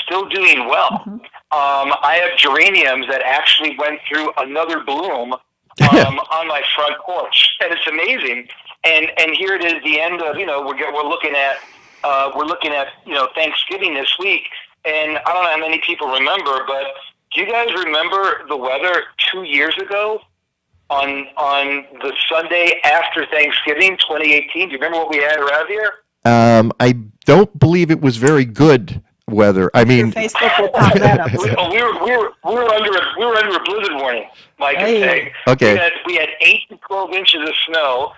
still doing well. I have geraniums that actually went through another bloom on my front porch, and it's amazing. And here it is, the end of we're looking at Thanksgiving this week, and I don't know how many people remember, but do you guys remember the weather 2 years ago on the Sunday after Thanksgiving, 2018? Do you remember what we had around here? I don't believe it was very good weather. I mean, Facebook will pop that up. we were under a blizzard warning, Mike and Peg. Okay. We had 8 to 12 inches of snow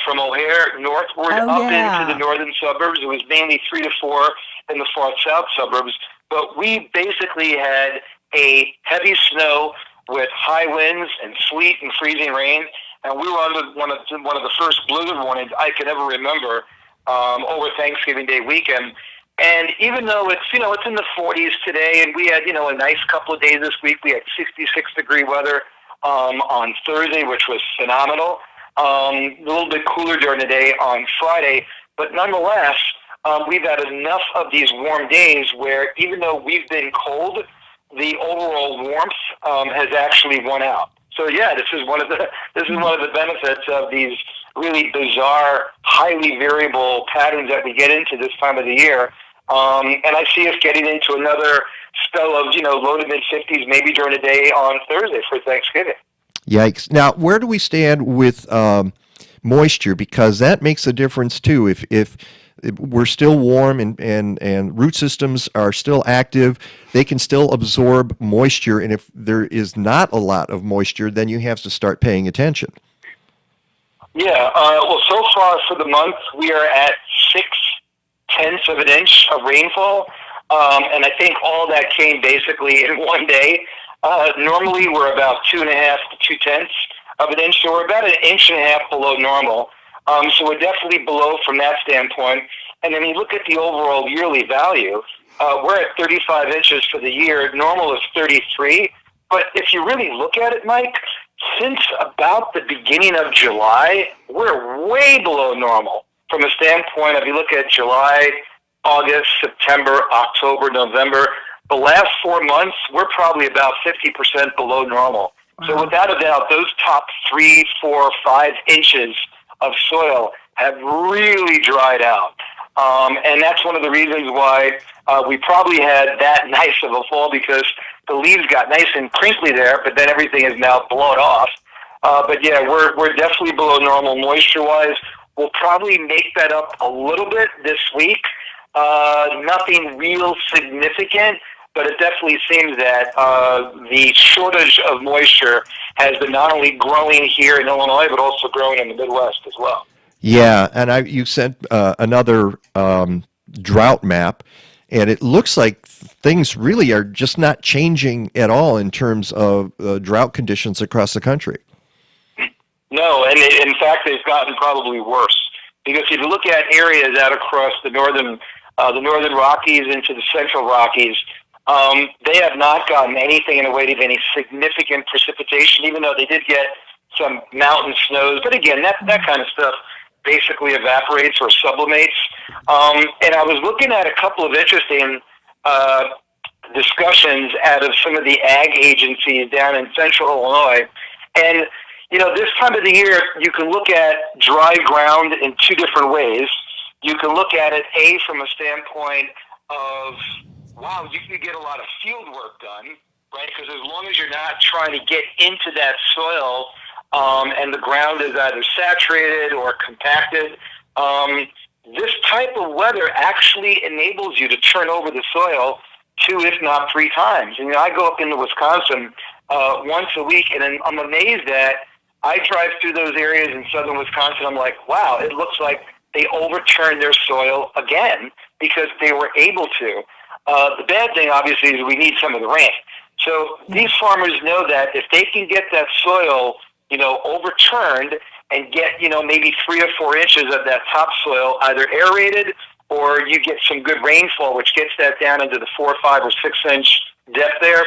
from O'Hare northward into the northern suburbs. It was mainly 3 to 4 in the far south suburbs. But we basically had a heavy snow with high winds and sleet and freezing rain, and we were under one of the first blizzard warnings I could ever remember over Thanksgiving Day weekend. And even though it's in the 40s today, and we had a nice couple of days this week, we had 66-degree weather on Thursday, which was phenomenal. A little bit cooler during the day on Friday, but nonetheless, we've had enough of these warm days where even though we've been cold, the overall warmth has actually won out. So yeah, this is one of the benefits of these really bizarre, highly variable patterns that we get into this time of the year. And I see us getting into another spell of low to mid 50s, maybe during the day on Thursday for Thanksgiving. Yikes! Now, where do we stand with moisture? Because that makes a difference too. If we're still warm and root systems are still active, they can still absorb moisture. And if there is not a lot of moisture, then you have to start paying attention. Yeah. Well, so far for the month, we are at 0.6 of an inch of rainfall, and I think all that came basically in one day. Normally, we're about 2.5 to 0.2 of an inch, so we're about 1.5 inches below normal. So we're definitely below from that standpoint. And then you look at the overall yearly value, we're at 35 inches for the year. Normal is 33. But if you really look at it, Mike, since about the beginning of July, we're way below normal from a standpoint of you look at July, August, September, October, November. The last 4 months, we're probably about 50% below normal. Wow. So without a doubt, those top 3, 4, 5 inches of soil have really dried out. And that's one of the reasons why we probably had that nice of a fall, because the leaves got nice and crinkly there, but then everything is now blown off. But yeah, we're definitely below normal moisture-wise. We'll probably make that up a little bit this week. Nothing real significant, but it definitely seems that the shortage of moisture has been not only growing here in Illinois, but also growing in the Midwest as well. Yeah, and you sent another drought map, and it looks like things really are just not changing at all in terms of drought conditions across the country. No, and in fact, they've gotten probably worse. Because if you look at areas out across the northern Rockies into the central Rockies, they have not gotten anything in the way of any significant precipitation, even though they did get some mountain snows. But again, that kind of stuff basically evaporates or sublimates. And I was looking at a couple of interesting discussions out of some of the ag agencies down in central Illinois. And, you know, this time of the year, you can look at dry ground in two different ways. You can look at it, A, from a standpoint of, wow, you can get a lot of field work done, right? Because as long as you're not trying to get into that soil and the ground is either saturated or compacted, this type of weather actually enables you to turn over the soil 2, if not 3 times. And, you know, I go up into Wisconsin once a week, and I'm amazed that I drive through those areas in southern Wisconsin. I'm like, wow, it looks like they overturned their soil again because they were able to. The bad thing, obviously, is we need some of the rain. So these farmers know that if they can get that soil, you know, overturned and get, you know, maybe 3 or 4 inches of that topsoil either aerated or you get some good rainfall, which gets that down into the 4, 5, or 6 inch depth there,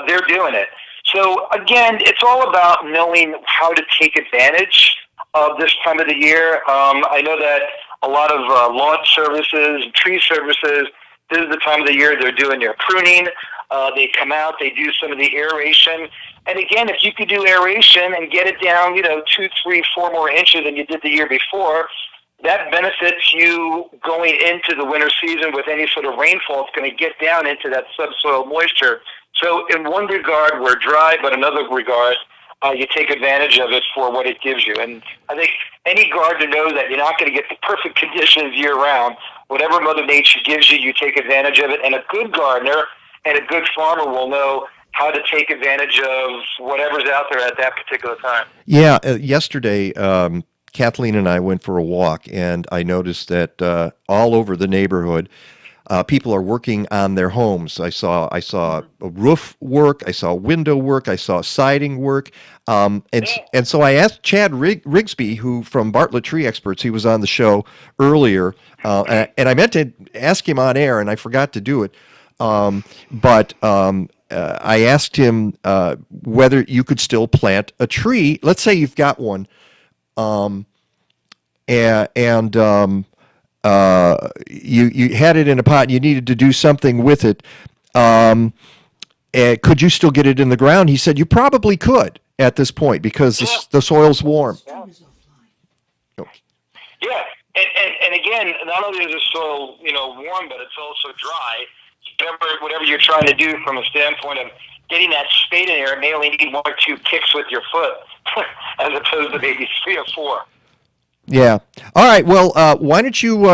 they're doing it. So again, it's all about knowing how to take advantage of this time of the year. I know that a lot of lawn services, tree services, this is the time of the year they're doing their pruning. They come out, they do some of the aeration. And again, if you could do aeration and get it down, you know, 2, 3, 4 more inches than you did the year before, that benefits you going into the winter season with any sort of rainfall. It's going to get down into that subsoil moisture. So in one regard, we're dry, but in another regard, you take advantage of it for what it gives you. And I think any gardener knows that you're not going to get the perfect conditions year-round. Whatever Mother Nature gives you, you take advantage of it. And a good gardener and a good farmer will know how to take advantage of whatever's out there at that particular time. Yeah, yesterday, Kathleen and I went for a walk, and I noticed that all over the neighborhood, people are working on their homes. I saw roof work, I saw window work, I saw siding work, and so I asked Chad Rigsby, who from Bartlett Tree Experts, he was on the show earlier, and I meant to ask him on air, and I forgot to do it, but I asked him whether you could still plant a tree. Let's say you've got one, you had it in a pot, you needed to do something with it. Could you still get it in the ground? He said you probably could at this point because the soil's warm. Yeah, and again, not only is the soil, you know, warm, but it's also dry. Whatever you're trying to do from a standpoint of getting that spade in there, it may only need 1 or 2 kicks with your foot as opposed to maybe 3 or 4. Yeah. All right. Well, why don't you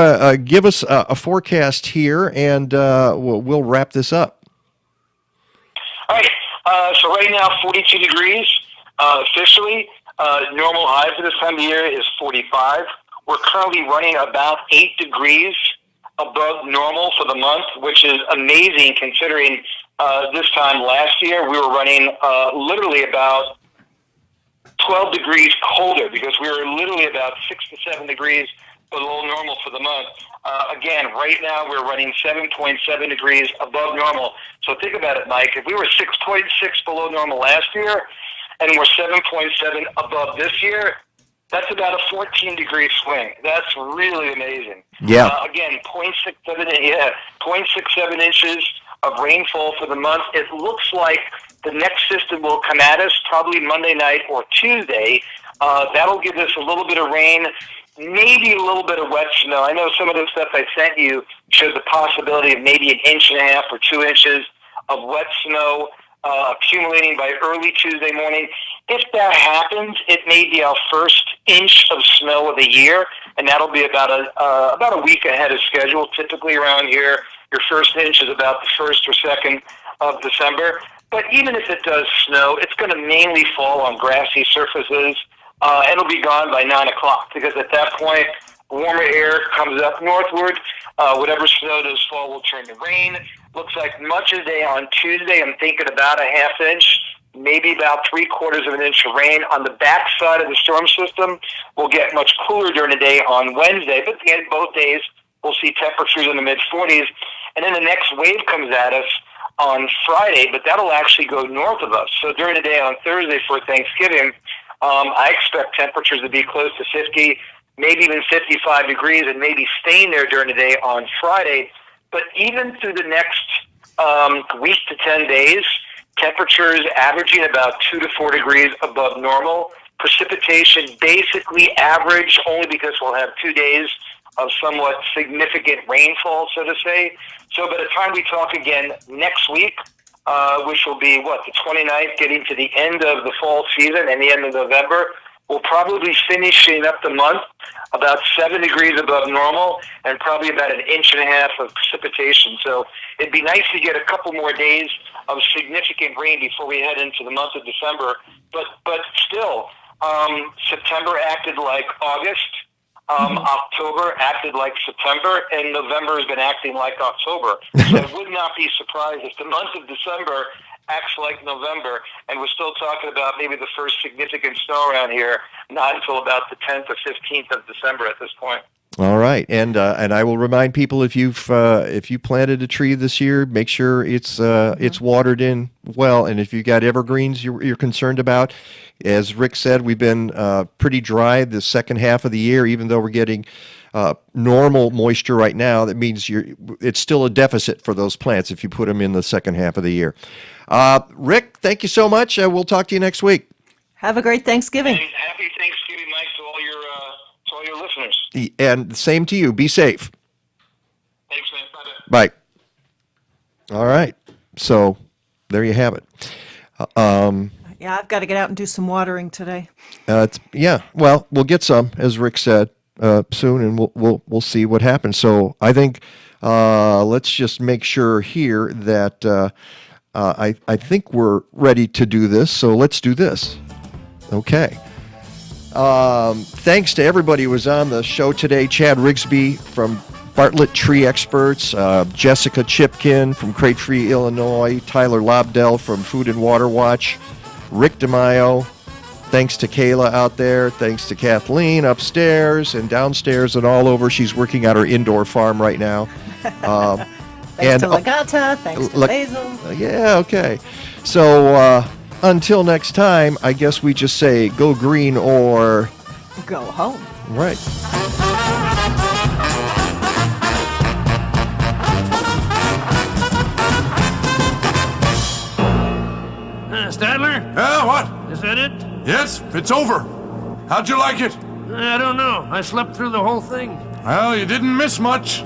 give us a forecast here, and we'll wrap this up. All right. So right now, 42 degrees officially. Normal high for this time of the year is 45. We're currently running about 8 degrees above normal for the month, which is amazing considering this time last year we were running literally about 12 degrees colder because we were literally about 6 to 7 degrees below normal for the month. Again, right now we're running 7.7 degrees above normal. So think about it, Mike. If we were 6.6 below normal last year and we're 7.7 above this year, that's about a 14-degree swing. That's really amazing. Yeah. Again, 0.67 inches of rainfall for the month. It looks like the next system will come at us probably Monday night or Tuesday. That'll give us a little bit of rain, maybe a little bit of wet snow. I know some of the stuff I sent you showed the possibility of maybe 1.5 inches or 2 inches of wet snow accumulating by early Tuesday morning. If that happens, it may be our first inch of snow of the year, and that'll be about a week ahead of schedule. Typically around here, your first inch is about the 1st or 2nd of December. But even if it does snow, it's going to mainly fall on grassy surfaces, and it'll be gone by 9 o'clock, because at that point, warmer air comes up northward. Whatever snow does fall will turn to rain. Looks like much of the day on Tuesday, I'm thinking about a ½ inch, maybe about 3/4 of an inch of rain. On the back side of the storm system, we'll get much cooler during the day on Wednesday, but again, both days we'll see temperatures in the mid-40s. And then the next wave comes at us on Friday, but that'll actually go north of us. So during the day on Thursday for Thanksgiving, I expect temperatures to be close to 50, maybe even 55 degrees, and maybe staying there during the day on Friday. But even through the next week to 10 days, temperatures averaging about 2 to 4 degrees above normal. Precipitation basically average, only because we'll have 2 days of somewhat significant rainfall, so to say. So by the time we talk again next week, which will be, the 29th, getting to the end of the fall season and the end of November, we'll probably be finishing up the month about 7 degrees above normal and probably about 1.5 inches of precipitation. So it'd be nice to get a couple more days of significant rain before we head into the month of December. But still, September acted like August. October acted like September, and November has been acting like October. So I would not be surprised if the month of December acts like November, and we're still talking about maybe the first significant snow around here, not until about the 10th or 15th of December at this point. All right, and I will remind people, if you planted a tree this year, make sure it's watered in well, and if you got evergreens you're concerned about, as Rick said, we've been pretty dry the second half of the year. Even though we're getting normal moisture right now, that means it's still a deficit for those plants if you put them in the second half of the year. Rick, thank you so much. We'll talk to you next week. Have a great Thanksgiving. And happy Thanksgiving, Mike, to all your listeners. And same to you. Be safe. Thanks, man. Bye. Bye. All right. So there you have it. Yeah, I've got to get out and do some watering today. Well, we'll get some, as Rick said, soon, and we'll see what happens. So I think let's just make sure here that I think we're ready to do this. So let's do this. Okay. Thanks to everybody who was on the show today. Chad Rigsby from Bartlett Tree Experts, Jessica Chipkin from Cruelty, Illinois, Tyler Lobdell from Food and Water Watch, Rick DeMaio. Thanks to Kayla out there. Thanks to Kathleen upstairs and downstairs and all over. She's working at her indoor farm right now. Thanks to Legata. Thanks to Basil. Yeah, okay. So until next time, I guess we just say go green or go home. Right. Stadler? What? Is that it? Yes, it's over. How'd you like it? I don't know. I slept through the whole thing. Well, you didn't miss much.